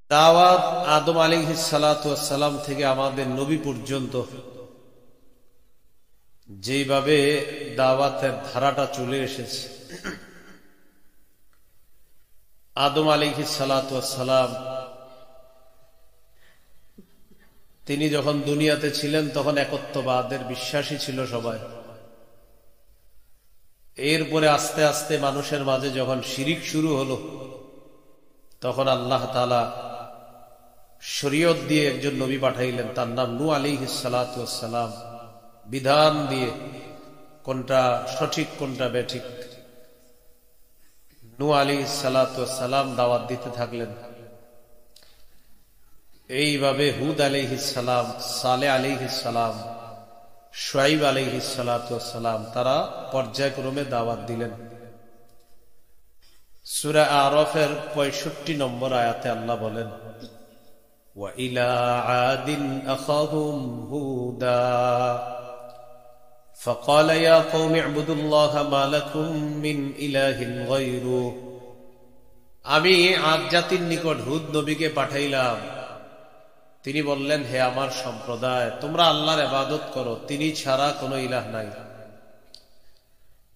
দাওয়াত আদম আলাইহিস সালাতু ওয়াস সালাম থেকে আমাদের নবী পর্যন্ত যেভাবে দাওয়াতের ধারাটা চলে এসেছে, আদম আলাইহিস সালাতু ওয়াস সালাম তিনি যখন দুনিয়াতে ছিলেন তখন একত্ববাদের বিশ্বাসী ছিল সবাই। এরপরে আস্তে আস্তে মানুষের মাঝে যখন শিরিক শুরু হলো, তখন আল্লাহ তাআলা শরীয়ত দিয়ে একজন নবী পাঠাইলেন, তার নাম নূহ আলাইহিস সালাতু ওয়াস সালাম। বিধান দিয়ে কোনটা সঠিক কোনটা বেঠিক নূহ আলাইহিস সালাতু ওয়াস সালাম দাওয়াত দিতে থাকলেন। এইভাবে হুদ আলাইহিস সালাম, সালেহ আলাইহিস সালাম, শুআইব আলাইহিস সালাতু ওয়াস সালাম তারা পর্যায়ক্রমে দাওয়াত দিলেন। সূরা আরাফের 65 নম্বর আয়াতে আল্লাহ বলেন, ওয়া ইলা আদিন আখাহুম হুদা فقال يا قوم اعبدوا الله ما لكم من إله غيره আমি আদ জাতির নিকট হুদ নবীকে পাঠাইলাম। তিনি বললেন, হে আমার সম্প্রদায়, তোমরা আল্লাহর ইবাদত করো, তিনি ছাড়া কোনো ইলাহ নাই।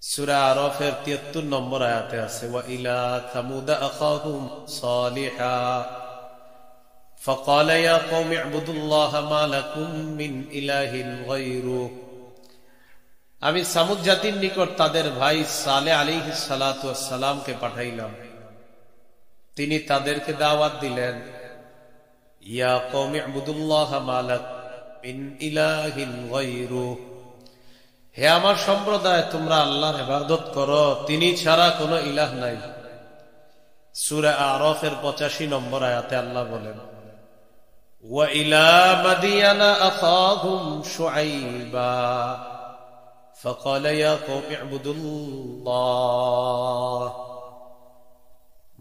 সূরা আরাফের ৭৩ নম্বর আয়াতে আছে, ওয়া ইলা সামুদ আখাহুম সালিহা فقال يا قوم اعبدوا الله ما لكم من إله غيره আমি সামুদ জাতির নিকট তাদের ভাই সালেহ আলাইহিস সালাতু ওয়াস সালামকে পাঠাইলাম। তিনি তাদেরকে দাওয়াত দিলেন, ইয়া কওমি ইবুদুল্লাহ মা লাকুম মিন ইলাহিন গায়রু, হে আমার সম্প্রদায়, তোমরা আল্লাহর ইবাদত করো, তিনি ছাড়া কোনো ইলাহ নাই। সূরা আরাফের ৮৫ নম্বর আয়াতে আল্লাহ বলেন, ওয়া ইলা মাদিয়ানা আখাহুম শুআইবা فقال يا قوم اعبدوا الله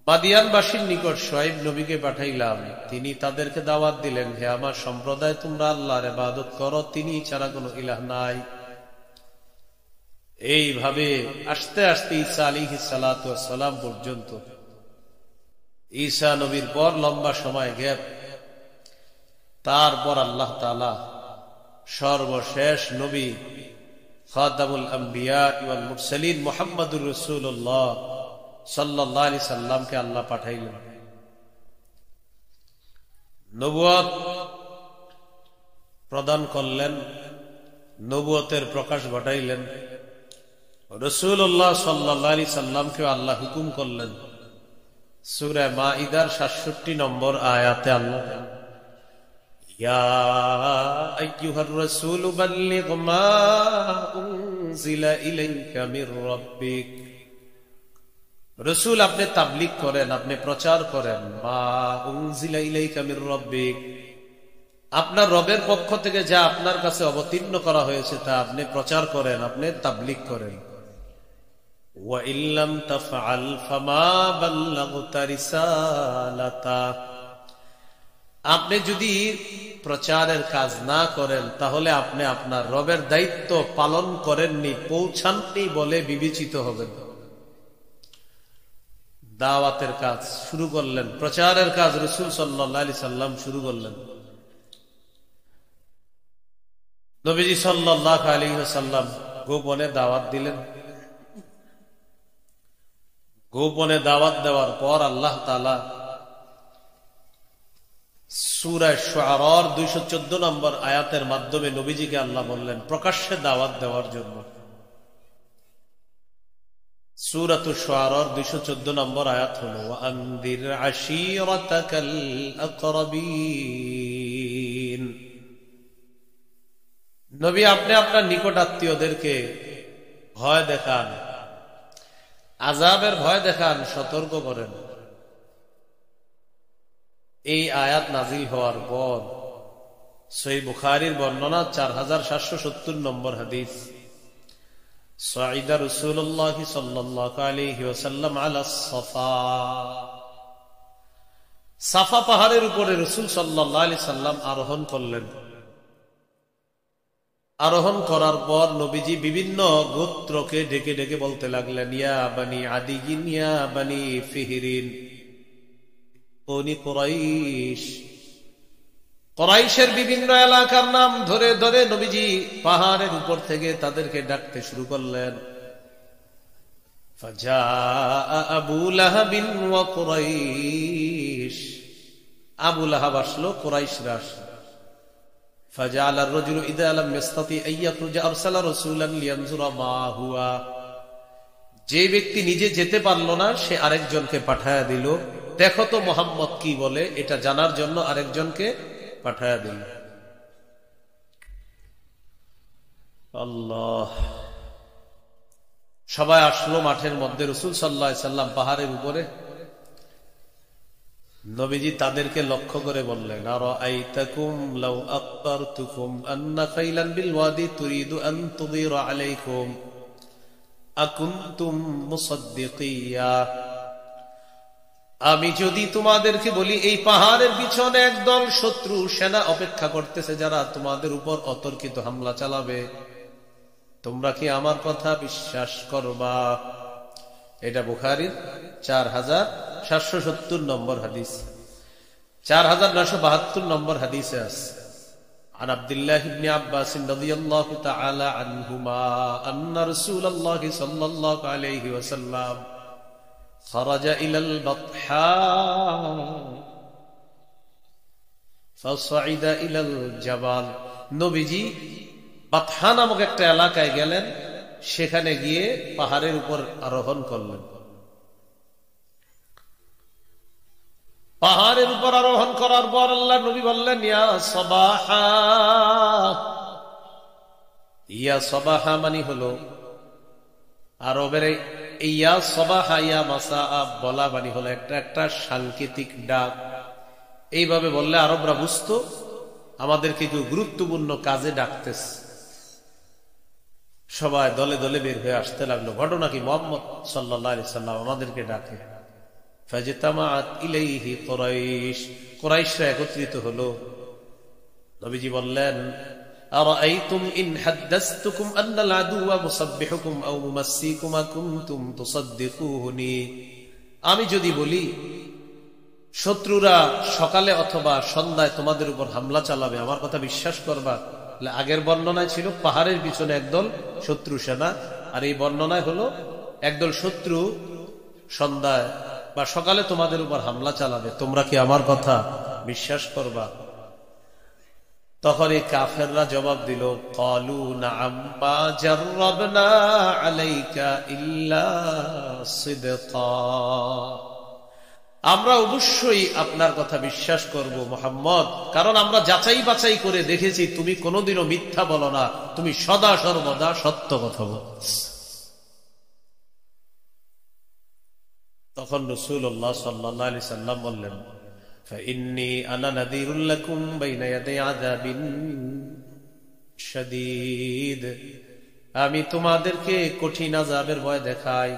মাদিয়ানবাসীর নিকট শুআইব নবীকে পাঠাইলাম। তিনি তাদেরকে দাওয়াত দিলেন, হে আমার সম্প্রদায়, তোমরা আল্লাহর ইবাদত করো, তিনি ছাড়া কোনো ইলাহ নাই। এইভাবে আস্তে আস্তে ঈসা আলাইহিস সালাতু ওয়াস সালাম পর্যন্ত, ঈসা নবীর পর লম্বা সময় গ্যাপ, তারপর আল্লাহ তাআলা সর্বশেষ নবী খাতামুল আম্বিয়া ওয়াল মুরসালিন মুহাম্মদুর রাসূলুল্লাহ সাল্লাল্লাহু আলাইহি সাল্লামকে আল্লাহ পাঠাইলেন। নবুয়ত প্রদান করলেন, নবুয়তের প্রকাশ ঘটাইলেন। রাসূলুল্লাহ সাল্লাল্লাহু আলাইহি সাল্লামকে আল্লাহ হুকুম করলেন। সূরা মাঈদার ৬৭ নম্বর আয়াতে আল্লাহ, ইয়া আইয়ুহার রাসূল বাল্লিগ মা উনজিলা ইলাইকা মির রাব্বিক, রাসূল আপনি তাবলীগ করেন, আপনি প্রচার করেন, মা উনজিলা ইলাইকা মির রাব্বিক, আপনার রবের পক্ষ থেকে যা আপনার কাছে অবতীর্ণ করা হয়েছে তা আপনি প্রচার করেন, আপনি তাবলীগ করেন। ওয়া ইল্লাম তাফআল ফামা বাল্লাগতা রিসালাতা, আপনি যদি প্রচারের কাজ না করেন তাহলে আপনি আপনার রবের দায়িত্ব পালন করেননি, পৌঁছাননি বলে বিবেচিত হবেন। দাওয়াতের কাজ শুরু করলেন, প্রচারের কাজ রাসূল সাল্লাল্লাহু আলাইহি সাল্লাম শুরু করলেন। নবীজি সাল্লাল্লাহু আলাইহি ওয়াসাল্লাম গোপনে দাওয়াত দিলেন। গোপনে দাওয়াত দেওয়ার পর আল্লাহ তাআলা সূরা শুআরার ২১৪ নম্বর আয়াতের মাধ্যমে নবীজিকে আল্লাহ বললেন প্রকাশ্যে দাওয়াত দেওয়ার জন্য। সূরাতুশ শুআরার ২১৪ নম্বর আয়াত হলো, ওয়া আনদির আশীরাতাকাল আকরাবিন, নবী আপনি আপনার নিকট আত্মীয়দেরকে ভয় দেখান, আযাবের ভয় দেখান, সতর্ক করেন। এই আয়াত নাজিল হওয়ার পর সহিহ বুখারীর বর্ণনা ৪৭৭০ নম্বর হাদিস, সাঈদা রাসূলুল্লাহ সাল্লাল্লাহু আলাইহি ওয়াসাল্লাম আলা সাফা, সাফা পাহাড়ের উপরে রাসূল সাল্লাল্লাহু আলাইহি সাল্লাম আরোহণ করলেন। আরোহণ করার পর নবীজি বিভিন্ন গোত্রকে ডেকে ডেকে বলতে লাগলেন, ইয়া বানি আদিয়িন, ইয়া বানি ফিহরিন, বনি কুরাইশ। কুরাইশের বিভিন্ন এলাকার নাম ধরে ধরে নবীজি পাহাড়ের উপর থেকে তাদেরকে ডাকতে শুরু করলেন। ফাজাআ আবু লাহাবিন ওয়া কুরাইশ, আবু লাহাব আসলো, কুরাইশরা আসলো। ফাজাআলা আর-রাজুলু ইযা লাম ইস্তাতি আন ইয়াখরুজা আরসালা রাসূলান লিয়ানজুরা মা হুয়া, যে ব্যক্তি নিজে যেতে পারল না সে আরেকজনকে পাঠায়া দিল, দেখো তো মুহাম্মদ কি বলে, এটা জানার জন্য আরেকজনকে পাঠায়া দিল। আল্লাহ, সবাই আসলো মাঠের মধ্যে, রাসূল সাল্লাল্লাহু আলাইহি সাল্লাম পাহাড়ের উপরে। নবীজি তাদেরকে লক্ষ্য করে বললেন, আরাআইতাকুম লাউ আকবারতুকুম আন্না খাইলান বিল ওয়াদি তুরিদু আন তুদিরা আলাইকুম আকুনতুম মুসাদ্দিকিয়া, আমি যদি তোমাদেরকে বলি এই পাহাড়ের পিছনে একদল শত্রু সেনা অপেক্ষা করতেছে যারা তোমাদের উপর অতর্কিত হামলা চালাবে, তোমরা কি আমার কথা বিশ্বাস করবা? এটা বুখারীর 4770 নম্বর হাদিস। 4972 নম্বর হাদিসে আছে عن عبد الله بن عباس رضي الله تعالى عنهما أن رسول الله صلى الله عليه وسلم خرج إلى البطحاء فصعد إلى الجبل নবীজি বাতহা নামক একটা এলাকায় গেলেন, সেখানে গিয়ে পাহাড়ের উপর আরোহণ করলেন। পাহাড়ের উপর আরোহণ করার পর আল্লাহ নবী বললেন, ইয়া সবাহা। ইয়া সবাহা মানে হলো আরবের ইয়া সবাহা ইয়া মাসা বলা মানে হলো একটা সাংকেতিক ডাক। এইভাবে বললে আরবরা বুঝতো আমাদেরকে কেউ গুরুত্বপূর্ণ কাজে ডাকতেছে। সবাই দলে দলে বের হয়ে আসতে লাগলো। ঘটনা কি, মুহাম্মদ সাল্লাল্লাহু আলাইহি সাল্লাম আমাদেরকে ডাকে। ফাজতামাআত ইলাইহি কুরাইশ, কুরাইশরা একত্রিত হলো। নবীজি বললেন, আরাআইতুম ইন হাদাসতুকুম আন্নাল আদুওয়া মুসাব্বিহুকুম আও মুমাসসিকুম কুনতুম তুসাদ্দিকুনি। আমি যদি বলি শত্রুরা সকালে অথবা সন্ধ্যায় তোমাদের উপর হামলা চালাবে, আমার কথা বিশ্বাস করবা? আগের বর্ণনায় ছিল পাহাড়ের পিছনে একদল শত্রু সেনা, আর এই বর্ণনায় হলো একদল শত্রু সন্ধ্যায় বা সকালে তোমাদের উপর হামলা চালাবে, তোমরা কি আমার কথা বিশ্বাস করবা? তখন এই কাফেররা জবাব দিল, ক্বালু নাআম মা জাররাবনা আলাইকা ইল্লা সিদকা। আমরা অবশ্যই আপনার কথা বিশ্বাস করব মুহাম্মদ, কারণ আমরা যাচাই বাছাই করে দেখেছি তুমি কোনোদিনও মিথ্যা বলো না, তুমি সদা সর্বদা সত্য কথা বলো। তখন রাসূলুল্লাহ সাল্লাল্লাহু আলাইহি সাল্লাম বললেন, ফাইন্নী আনা নাযীরুল লাকুম বাইনা ইয়াদাই আযাবিন শাদীদ। আমি তোমাদেরকে কঠিন আযাবের ভয় দেখাই।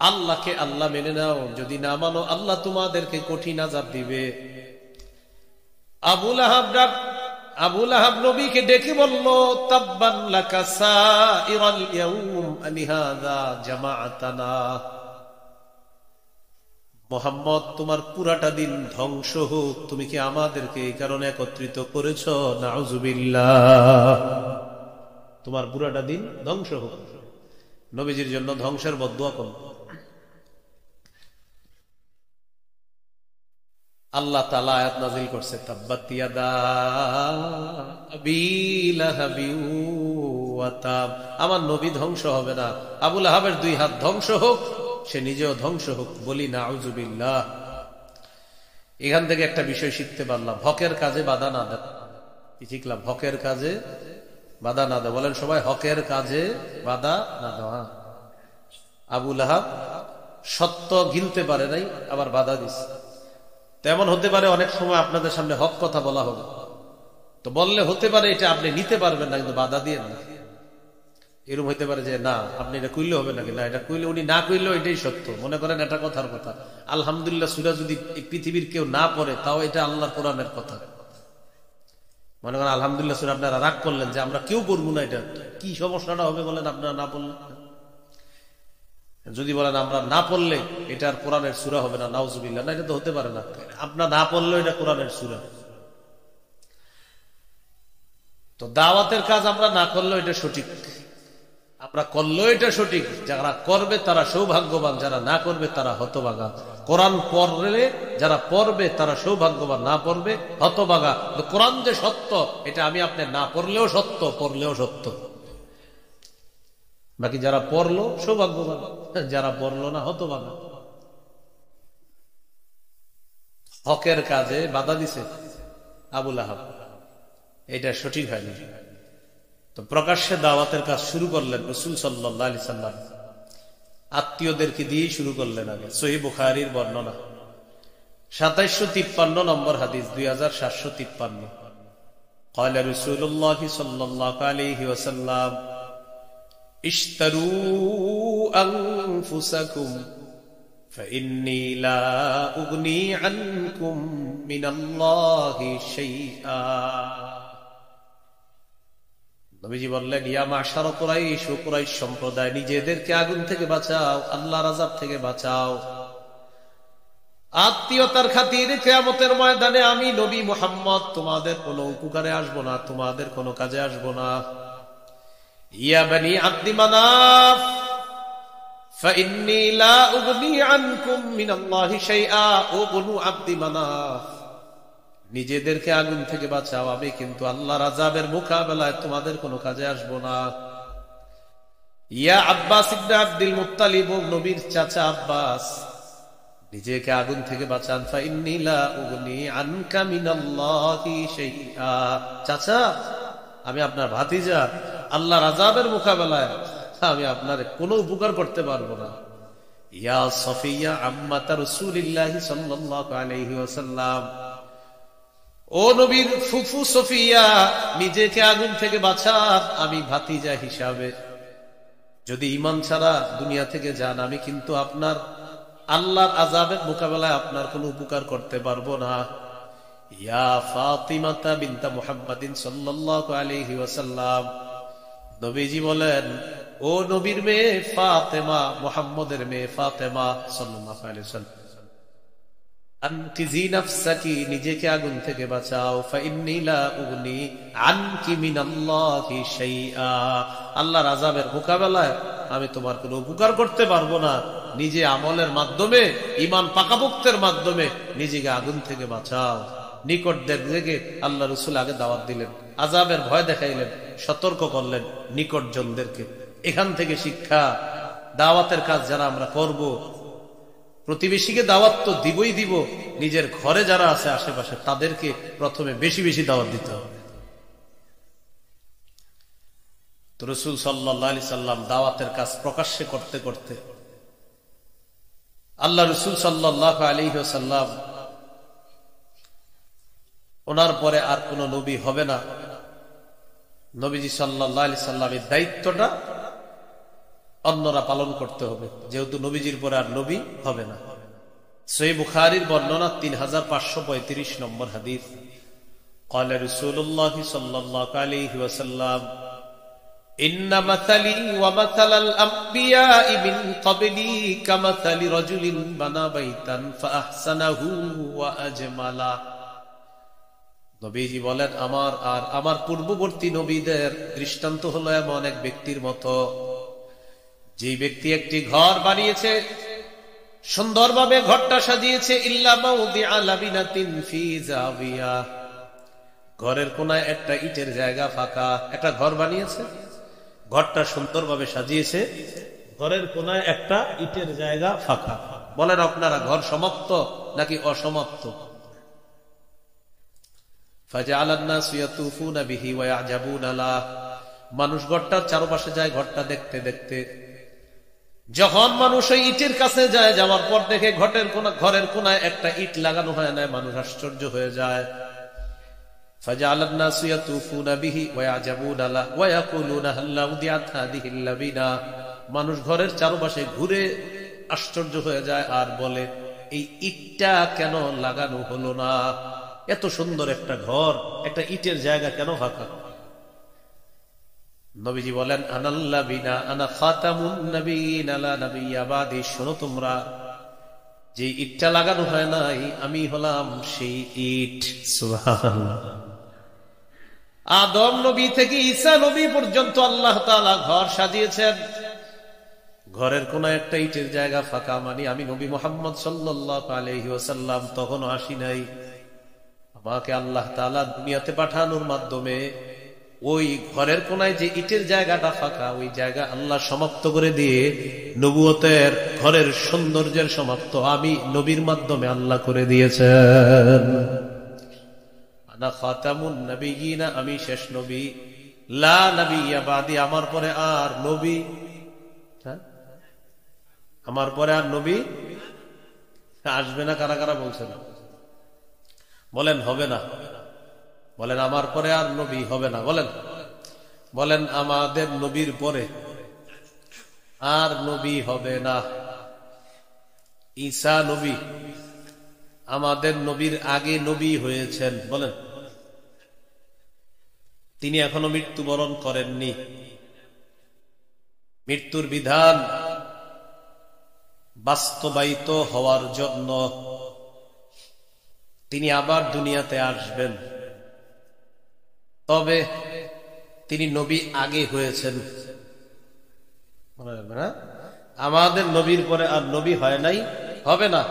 আল্লাহকে আল্লাহ মেনে নাও, যদি না মানো আল্লাহ তোমাদেরকে কঠিন আযাব দিবে। আবু লাহাব নবীকে ডেকে বলল, তাব্বান লাকা সাইরাল ইয়াউম আলিহাযা জামাআতানা। মুহাম্মদ, তোমার পুরাটা দিন ধ্বংস হোক, তুমি কি আমাদেরকে এই কারণে একত্রিত করেছো? নাউযুবিল্লাহ। তোমার পুরাটা দিন ধ্বংস হোক। নবীজির জন্য ধ্বংসের বদদুয়া করল। আল্লাহ তাআলা আয়াত নাযিল করছে, তাব্বাত ইয়াদা আবি লাহাবি ওয়া তাব। আমার নবী ধ্বংস হবে না, আবু লাহাবের দুই হাত ধ্বংস হোক, সে নিজেও ধ্বংস হোক। বলি নাউযুবিল্লাহ। এখান থেকে একটা বিষয় শিখতে পারলাম, হকের কাজে বাধা না দেওয়া। কি শিখলাম? হকের কাজে বাধা না দেওয়া। বলেন সবাই, হকের কাজে বাধা না দেওয়া। আবু লাহাব সত্য গিলতে পারে নাই, আবার বাধা দিচ্ছে। তেমন হতে পারে অনেক সময় আপনাদের সামনে হক কথা বলা হবে, তো বললে হতে পারে এটা আপনি নিতে পারবেন না, কিন্তু বাধা দিয়ে না। এরকম হইতে পারে যে না আপনি এটা কইলে হবে নাকি, না এটা কইলে উনি না কইলেও এটাই সত্য। মনে করেন এটা কথার কথা, আলহামদুলিল্লাহ সূরা যদি পৃথিবীর কেউ না পড়ে তাও এটা আল্লাহর কোরআনের কথা। মনে করেন আলহামদুলিল্লাহ সূরা আপনারা রাগ করলেন যে আমরা কেউ পড়বো না, এটা কি সমস্যাটা হবে বলেন আপনারা না পড়লেন? যদি বলেন আমরা না পড়লে এটা আর কোরআনের সূরা হবে না, নাউযুবিল্লাহ। না, এটা তো হতে পারে না, আপনার না পড়লেও এটা কোরআনের সূরা। তো দাওয়াতের কাজ আমরা না করলেও এটা সঠিক, আমরা করলেও এটা সঠিক। যারা করবে তারা সৌভাগ্যবান, যারা না করবে তারা হতভাগা। কোরআন পড়লে যারা পড়বে তারা সৌভাগ্যবান, না পড়বে হতভাগা। কোরআন যে সত্য এটা আমি আপনি না পড়লেও সত্য, পড়লেও সত্য। বাকি যারা পড়লো সৌভাগ্যবান, যারা পড়লো না হতভাগা। হকের কাজে বাধা দিছে আবু লাহাব, এটা সঠিক হয়নি। তো প্রকাশ্যে দাওয়াতের কাজ শুরু করলেন রাসূল সাল্লাল্লাহু আলাইহি সাল্লাম। আত্মীয়দেরকে দিয়েই শুরু করলেন। আগে সহিহ বুখারীর বর্ণনা 2753 নম্বর হাদিস, 2753। قال رسول الله صلى الله عليه وسلم اشتروا أنفسكم فإني لا أغني عنكم من الله شيئا। নবীজি বললেন, ইয়া মাশার কুরাইশ, ও কুরাইশ সম্প্রদায়, নিজেদেরকে আগুন থেকে বাঁচাও, আল্লাহর আযাব থেকে বাঁচাও। আত্মীয়তার খাতিরে কিয়ামতের ময়দানে আমি নবী মুহাম্মদ তোমাদের কোনো উপকারে আসবো না, তোমাদের কোনো কাজে আসবো না। ইয়া বনি আব্দি মানাফ ফাইন্নী লা উগনি আনকুম মিনাল্লাহি শাইআ। ও বনু আব্দি মানাফ, নিজেদেরকে আগুন থেকে বাঁচাও, আমি কিন্তু আল্লাহর আযাবের মোকাবেলায় তোমাদের কোনো কাজে আসবো না। ইয়া আব্বাস ইবনে আব্দুল মুত্তালিব, নবীর চাচা আব্বাস, নিজেকে আগুন থেকে বাঁচান। ফাইন্নী লা উগনি আনকা মিনাল্লাহি শাইআ। চাচা, আমি আপনার ভাতিজা, আল্লাহর আযাবের মোকাবেলায় আমি আপনার কোনো উপকার করতে পারবো না। ইয়া সফিয়া আম্মাতা রাসূলিল্লাহি সাল্লাল্লাহু আলাইহি ওয়াসাল্লাম, ও নবীর ফুফু সফিয়া, নিজেকে আগুন থেকে বাঁচান, আমি ভাতিজা হিসাবে যদি ঈমান ছাড়া দুনিয়া থেকে যান, আমি কিন্তু আপনার আল্লাহর আযাবের মোকাবেলায় আপনার কোনো উপকার করতে পারবো না। ইয়া ফাতিমাতা বিনতা মুহাম্মাদিন সাল্লাল্লাহু আলাইহি ওয়াসাল্লাম, নবীজি বলেন, ও নবীর মেয়ে ফাতেমা, মুহাম্মদের মেয়ে ফাতেমা সাল্লাল্লাহু আলাইহি ওয়াসাল্লাম, আনকিজি নাফসাকি, নিজেকে আগুন থেকে বাঁচাও। ফাইন্নী লা উগনি আনকি মিনাল্লাহি শাইআ। আল্লাহর আযাবের মোকাবেলায় আমি তোমার কোনো উপকার করতে পারবো না। নিজে আমলের মাধ্যমে, ঈমান পাকাপোক্তের মাধ্যমে নিজেকে আগুন থেকে বাঁচাও। নিকটদের থেকে আল্লাহ রাসূল আগে দাওয়াত দিলেন, আযাবের ভয় দেখাইলেন, সতর্ক করলেন নিকটজনদেরকে। এখান থেকে শিক্ষা, দাওয়াতের কাজ যারা আমরা করব, প্রতিবেশীকে দাওয়াত তো দিবই দিব, নিজের ঘরে যারা আছে আশেপাশে তাদেরকে প্রথমে বেশি বেশি দাওয়াত দিতে হবে। তো রাসূল সাল্লাল্লাহু আলাইহি সাল্লাম দাওয়াতের কাজ প্রকাশ্যে করতে করতে আল্লাহ রাসূল সাল্লাল্লাহু আলাইহি ওয়াসাল্লাম, ওনার পরে আর কোন নবী হবে না, নবীজি সাল্লাল্লাহু আলাইহি সাল্লামের দায়িত্বটা অন্যরা পালন করতে হবে, যেহেতু নবীজির পরে আর নবী হবে না। সহিহ বুখারীর বর্ণনা 3535 নম্বর হাদিস, قال رسول الله صلى الله عليه وسلم إن مثلي ومثل الأنبياء من قبلي كمثل رجل بنى بيتا فأحسنه وأجمله। নবীজি বলেন, আমার আর আমার পূর্ববর্তী নবীদের দৃষ্টান্ত হলো এমন এক ব্যক্তির মতো, যে ব্যক্তি একটি ঘর বানিয়েছে, সুন্দরভাবে ঘরটা সাজিয়েছে, ইল্লা মাউদিআ লাবিনাতিন ফি জাবিয়া, ঘরের কোনায় একটা ইটের জায়গা ফাঁকা। একটা ঘর বানিয়েছে, ঘরটা সুন্দরভাবে সাজিয়েছে, ঘরের কোনায় একটা ইটের জায়গা ফাঁকা। বলেন আপনারা, ঘর সমাপ্ত নাকি অসমাপ্ত? ফাজআলান নাসু ইয়াতুফুনা বিহি ওয়া ইয়াজাবুনা লা, মানুষ ঘরটার চারপাশে যায় ঘরটা দেখতে দেখতে। যখন মানুষ ওই ইটের কাছে যায়, যাওয়ার পর দেখে ঘরের কোনায় একটা ইট লাগানো হয় না, মানুষ আশ্চর্য হয়ে যায়। ফাজআলান নাসু ইয়াতুফুনা বিহি ওয়া ইয়াজাবুনা লা ওয়া ইয়াকুলুনা হাল্লা উদিআত হাদিহিল লাবিনা, মানুষ ঘরের চারপাশে ঘুরে আশ্চর্য হয়ে যায় আর বলে, এই ইটটা কেন লাগানো হলো না? এত সুন্দর একটা ঘর, একটা ইটের জায়গা কেন ফাঁকা? নবীজি বলেন, আনাল্লাবিনা আনা খাতামুন নবিয়িন লা নাবিয়্যা বাদি, শোনো তোমরা, যে ইটটা লাগানো হয় নাই, আমি হলাম সেই ইট। সুবহানাল্লাহ। আদম নবী থেকে ঈসা নবী পর্যন্ত আল্লাহ তাআলা ঘর সাজিয়েছেন, ঘরের কোন একটা ইটের জায়গা ফাঁকা, মানে আমি নবী মুহাম্মদ সাল্লাল্লাহু আলাইহি ওয়াসাল্লাম তখনও আসি নাই। আমাকে আল্লাহ তাআলা দুনিয়াতে পাঠানোর মাধ্যমে ওই ঘরের কোনায় যে ইটের জায়গাটা ফাঁকা, ওই জায়গা আল্লাহ সমাপ্ত করে দিয়ে নবুয়তের ঘরের সৌন্দর্যের সমাপ্ত আমি নবীর মাধ্যমে আল্লাহ করে দিয়েছেন। আনা খাতামুন নবিয়্যিন, আমি শেষ নবী, লা নাবিয়্যা বাদি, আমার পরে আর নবী, আমার পরে আর নবী আসবে না। কারা কারা বলছেন? বলেন হবে না। বলেন আমার পরে আর নবী হবে না। বলেন, বলেন আমাদের নবীর পরে আর নবী হবে না। ঈসা নবী আমাদের নবীর আগে নবী হয়েছেন। বলেন, তিনি এখনো মৃত্যুবরণ করেননি। মৃত্যুর বিধান বাস্তবায়িত হওয়ার জন্য তিনি আবার দুনিয়াতে আসবেন। তবে তিনি নবী আগে হয়েছেন, মনে রাখবে না? আমাদের নবীর পরে আর নবী হয় নাই, হবে না।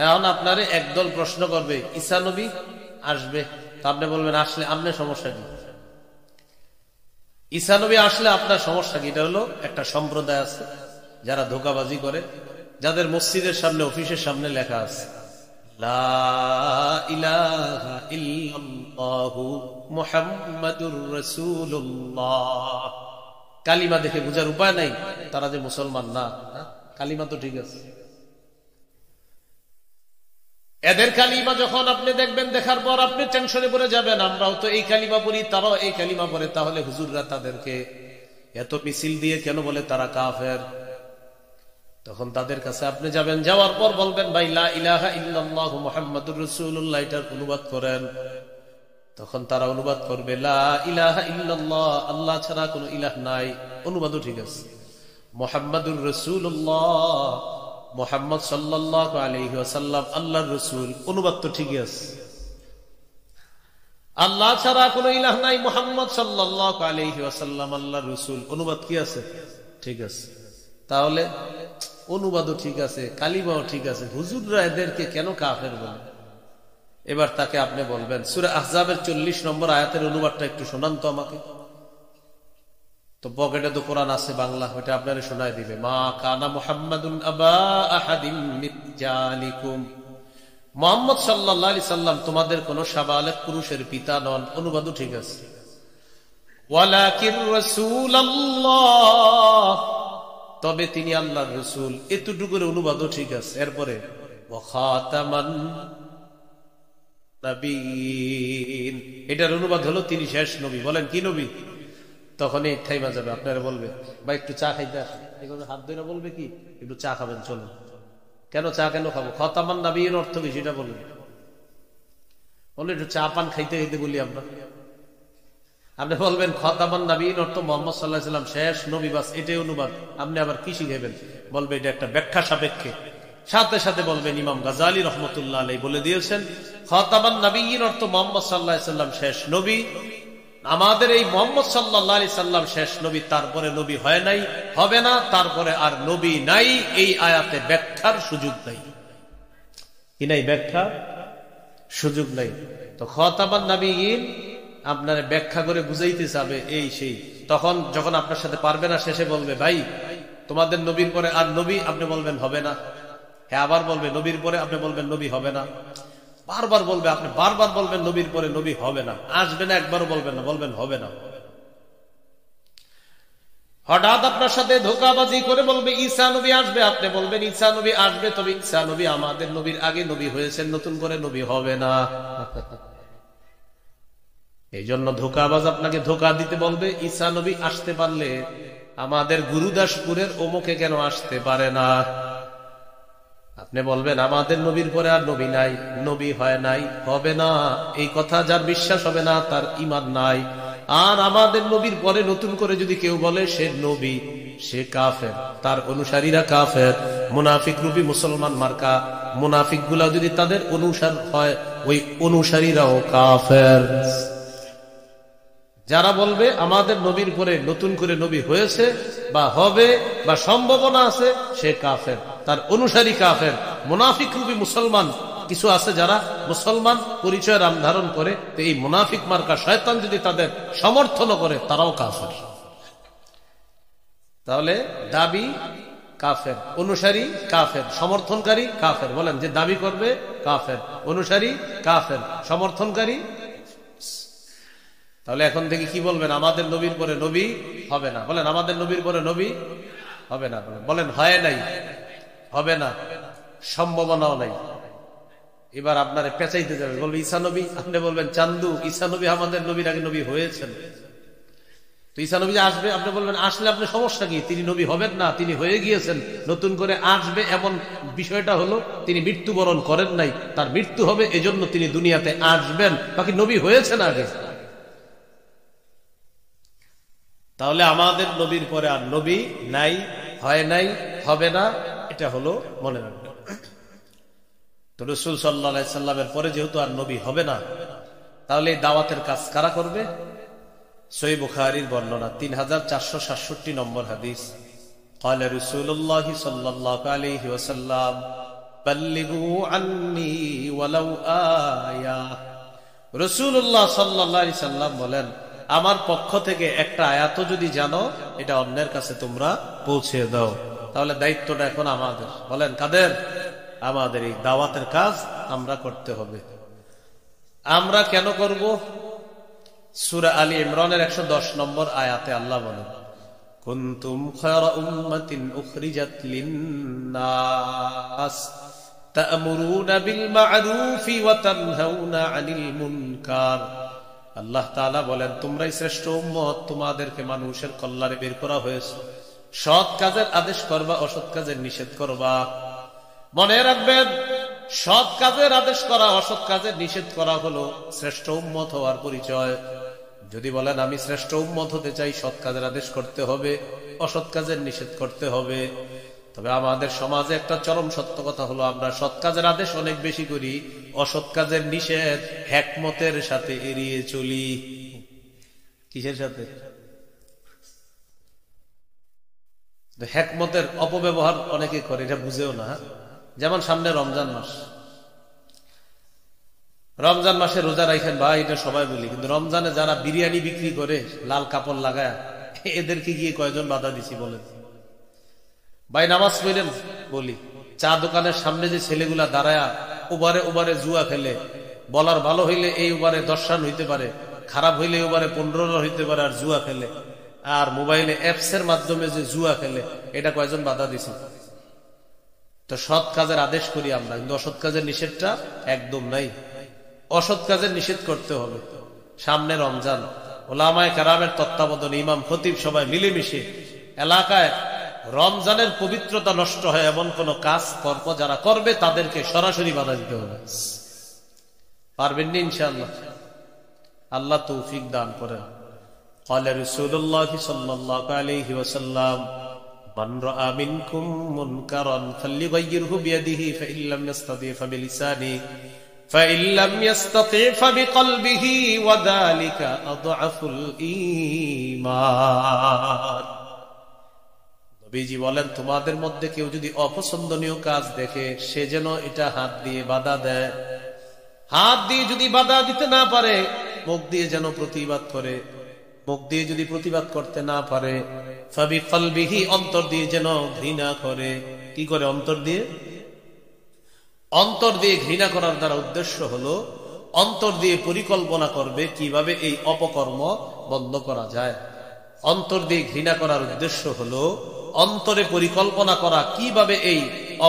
এখন আপনারে একদল প্রশ্ন করবে, ঈসা নবী আসবে, তা আপনি বলবেন আসলে আপনার সমস্যা কি? ঈসা নবী আসলে আপনার সমস্যা কি? এটা হলো একটা সম্প্রদায় আছে যারা ধোঁকাবাজি করে, যাদের মসজিদের সামনে, অফিসের সামনে লেখা আছে লা ইলাহা ইল্লাল্লাহু মুহাম্মাদুর রাসূলুল্লাহ। কালিমা দেখে বুঝার উপায় নাই তারা যে মুসলমান না। কালিমা তো ঠিক আছে, এদের কালিমা যখন আপনি দেখবেন, দেখার পর আপনি টেনশনে পড়ে যাবেন, আমরাও তো এই কালিমা পড়ি, তারাও এই কালিমা পড়ে, তাহলে হুজুররা তাদেরকে এত মিছিল দিয়ে কেন বলে তারা কাফের? তখন তাদের কাছে আপনি যাবেন, যাওয়ার পর বলবেন ভাই লা ইলাহা ইল্লাল্লাহু মুহাম্মাদুর রাসূলুল্লাহ, এটার অনুবাদ করেন। তখন তারা অনুবাদ করবে লা ইলাহা ইল্লাল্লাহ, আল্লাহ ছাড়া কোনো ইলাহ নাই, অনুবাদও ঠিক আছে। মুহাম্মাদুর রাসূলুল্লাহ, মুহাম্মদ সাল্লাল্লাহু আলাইহি ওয়াসাল্লাম আল্লাহর রাসূল, অনুবাদ তো ঠিকই আছে। আল্লাহ ছাড়া কোনো ইলাহ নাই, মুহাম্মদ সাল্লাল্লাহু আলাইহি ওয়াসাল্লাম আল্লাহর রাসূল, অনুবাদ কি আছে? ঠিক আছে। তাহলে অনুবাদও ঠিক আছে, কালিমাও ঠিক আছে, হুজুররা এদেরকে কেন কাফের বলে? এবার তাকে আপনি বলবেন সূরা আহজাবের 40 নম্বর আয়াতের অনুবাদটা একটু শোনান তো আমাকে। তো পকেটে তো কোরআন আছে বাংলা, ওটা আপনারে শোনায় দিবে। মা কানা মুহাম্মাদুন আবা আহাদিম মিন জালিকুম, মুহাম্মদ সাল্লাল্লাহু আলাইহি সাল্লাম তোমাদের কোন সাবালেক পুরুষের পিতা নন, অনুবাদও ঠিক আছে। ওয়ালাকির রাসূলুল্লাহ, তবে তিনি আল্লাহর রাসূল, এতটুকুর অনুবাদও ঠিক আছে। এরপরে ওয়া খাতামান নবীন, এটার অনুবাদ হলো তিনি শেষ নবী। বলেন কি নবী? তখন এই থাইমা যাবে, আপনারা বলবে ভাই একটু চা খাইতে আসেন, এগুলো হাত ধরে বলবে কি একটু চা খাবেন, চলুন। কেন চা কেন খাবো? খাতামান নবীর অর্থ কি সেটা বলবে, বলে একটু চা পান খাইতে খাইতে বলি আমরা। আপনি বলবেন খাতামান নবীর অর্থ মুহাম্মদ সাল্লাল্লাহু আলাইহি ওয়াসাল্লাম শেষ নবী, বাস এটাই অনুবাদ। আপনি আবার কি শিখাবেন? বলবে এটা একটা ব্যাখ্যা সাপেক্ষে। সাথে সাথে বলবেন ইমাম গাজালি রহমতুল্লাহ আলাইহি বলে দিয়েছেন খাতামান নবীর অর্থ মুহাম্মদ সাল্লাল্লাহু আলাইহি ওয়াসাল্লাম শেষ নবী। আমাদের এই মুহাম্মদ সাল্লাল্লাহু আলাইহি সাল্লাম শেষ নবী, তারপরে নবী হয় নাই, হবে না, তারপরে আর নবী নাই। এই আয়াতে ব্যাখ্যার সুযোগ নাই, কি নাই? ব্যাখ্যা সুযোগ নাই। তো খাতামান নবীন আপনার ব্যাখ্যা করে বুঝাইতে চাবে এই সেই, তখন যখন আপনার সাথে পারবে না, শেষে বলবে ভাই তোমাদের নবীর পরে আর নবী, আপনি বলবেন হবে না। হ্যাঁ, আবার বলবে নবীর পরে, আপনি বলবেন নবী হবে না। বারবার বলবে, আপনি বারবার বলবেন নবীর পরে নবী হবে না, আসবে না, একবারও বলবেন না, বলবেন হবে না। হঠাৎ আপনার সাথে ধোঁকাবাজি করে বলবে ঈসা নবী আসবে, আপনি বলবেন ঈসা নবী আসবে, তবে ঈসা নবী আমাদের নবীর আগে নবী হয়েছেন, নতুন করে নবী হবে না। এই জন্য ধোঁকাবাজ আপনাকে ধোঁকা দিতে বলবে ঈসা নবী আসতে পারলে আমাদের গুরুদাসপুরের অমুকে কেন আসতে পারে না? আপনি বলবেন আমাদের নবীর পরে আর নবী নাই, নবী হয় নাই, হবে না। এই কথা যার বিশ্বাস হবে না তার ঈমান নাই। আর আমাদের নবীর পরে নতুন করে যদি কেউ বলে সে নবী, সে কাফের, তার অনুসারীরা কাফের। মুনাফিক রূপী মুসলমান মার্কা মুনাফিক গুলা যদি তাদের অনুসার হয়, ওই অনুসারীরাও কাফের। যারা বলবে আমাদের নবীর পরে নতুন করে নবী হয়েছে বা হবে বা সম্ভাবনা আছে, সে কাফের, তার অনুসারী কাফের। মুনাফিক রূপী মুসলমান কিছু আছে যারা মুসলমান পরিচয় নাম ধারণ করে, তো এই মুনাফিক মার্কা শয়তান যদি তাদের সমর্থন করে, তারাও কাফের। তাহলে দাবি কাফের, অনুসারী কাফের, সমর্থনকারী কাফের। বলেন যে দাবি করবে কাফের, অনুসারী কাফের, সমর্থনকারী। তাহলে এখন থেকে কি বলবেন? আমাদের নবীর পরে নবী হবে না। বলেন আমাদের নবীর পরে নবী হবে না। বলেন হয় নাই, হবে না, সম্ভাবনাও নাই। এবার আপনারে পেঁচাইতে যাবে, বলবে ঈসা নবী, আপনি বলবেন চান্দু ঈসা নবী আমাদের নবীর আগে নবী হয়েছেন, তো ঈসা নবী আসবে, আপনি বলবেন আসলে আপনার সমস্যা কি? তিনি নবী হবেন না, তিনি হয়ে গিয়েছেন, নতুন করে আসবে এমন বিষয়টা হলো তিনি মৃত্যুবরণ করেন নাই, তার মৃত্যু হবে এজন্য তিনি দুনিয়াতে আসবেন, বাকি নবী হয়েছেন আগে। তাহলে আমাদের নবীর পরে আর নবী নাই, হয় নাই, হবে না, এটা হলো মনে রাখবেন। তো রাসূল সাল্লাল্লাহু আলাইহি সাল্লামের পরে যেহেতু আর নবী হবে না, তাহলে এই দাওয়াতের কাজ কারা করবে? সহিহ বুখারীর বর্ণনা 3467 নম্বর হাদিস, قال رسول الله صلى الله عليه وسلم بلغوا عني ولو آية। রাসূলুল্লাহ সাল্লাল্লাহু আলাইহি সাল্লাম বলেন, আমার পক্ষ থেকে একটা আয়াতও যদি জানো, এটা অন্যের কাছে তোমরা পৌঁছে দাও। তাহলে দায়িত্বটা এখন আমাদের। বলেন কাদের? আমাদের। এই দাওয়াতের কাজ আমরা করতে হবে। আমরা কেন করব? সূরা আলী ইমরানের 110 নম্বর আয়াতে আল্লাহ বলেন, কুনতুম খায়রা উম্মাতিন উখরিজাত লিন-নাস তা'মুরুনা বিল মা'রুফি ওয়া তানহাউনা আনিল মুনকার। আল্লাহ তাআলা বলেন, তোমরাই শ্রেষ্ঠ উম্মত, তোমাদেরকে মানুষের কল্যাণে বের করা হয়েছে, সৎ কাজের আদেশ করবা, অসৎ কাজের নিষেধ করবা। মনে রাখবেন, সৎ কাজের আদেশ করা, অসৎ কাজের নিষেধ করা হলো শ্রেষ্ঠ উম্মত হওয়ার পরিচয়। যদি বলেন আমি শ্রেষ্ঠ উম্মত হতে চাই, সৎ কাজের আদেশ করতে হবে, অসৎ কাজের নিষেধ করতে হবে। তবে আমাদের সমাজে একটা চরম সত্য কথা হলো, আমরা সৎ কাজের আদেশ অনেক বেশি করি, অসৎ কাজের নিষেধ হিকমতের সাথে এড়িয়ে চলি। কিসের সাথে? হিকমতের অপব্যবহার অনেকে করে, এটা বুঝেও না। যেমন সামনে রমজান মাস, রমজান মাসে রোজা রাখেন ভাই, এটা সবাই বলি, কিন্তু রমজানে যারা বিরিয়ানি বিক্রি করে লাল কাপড় লাগায়, এদেরকে গিয়ে কয়জন বাধা দিছি বলেন? ভাই নামাজ পড়েন বলি, চা দোকানের সামনে যে ছেলেগুলা দাঁড়ায়া ওভারে ওভারে জুয়া খেলে, বলার ভালো হইলে এই ওভারে 10 রান হইতে পারে, খারাপ হইলে ওভারে 15 রান হইতে পারে, আর জুয়া খেলে, আর মোবাইলে অ্যাপস এর মাধ্যমে যে জুয়া খেলে, এটা কয়জন বাধা দিছে? তো সৎ কাজের আদেশ করি আমরা, কিন্তু অসৎ কাজের নিষেধটা একদম নাই। অসৎ কাজের নিষেধ করতে হবে। সামনে রমজান, ওলামায়ে কেরামের তত্ত্বাবধানে ইমাম খতিব সবাই মিলেমিশে এলাকায় রমজানের পবিত্রতা নষ্ট হয় এমন কোন কাজ কর্ম যারা করবে, তাদেরকে সরাসরি বাধা দিতে হবে। পারবেন না ইনশাআল্লাহ? আল্লাহ তৌফিক দান করেন। قال رسول الله صلى الله عليه وسلم من رأى منكم منكرا فليغيره بيده فإن لم يستطع فبلسانه فإن لم يستطع فبقلبه وذلك أضعف الإيمان। নবীজি বলেন, তোমাদের মধ্যে কেউ যদি অপছন্দনীয় কাজ দেখে, সে যেন এটা হাত দিয়ে বাধা দেয়। হাত দিয়ে যদি বাধা দিতে না পারে, মুখ দিয়ে যেন প্রতিবাদ করে। মুখ দিয়ে যদি প্রতিবাদ করতে না পারে, ফাবিকলবিহি, অন্তর দিয়ে যেন ঘৃণা করে। কি করে? অন্তর দিয়ে। অন্তর দিয়ে ঘৃণা করার দ্বারা উদ্দেশ্য হলো, অন্তর দিয়ে পরিকল্পনা করবে কিভাবে এই অপকর্ম বন্ধ করা যায়। অন্তর দিয়ে ঘৃণা করার উদ্দেশ্য হলো অন্তরে পরিকল্পনা করা কিভাবে এই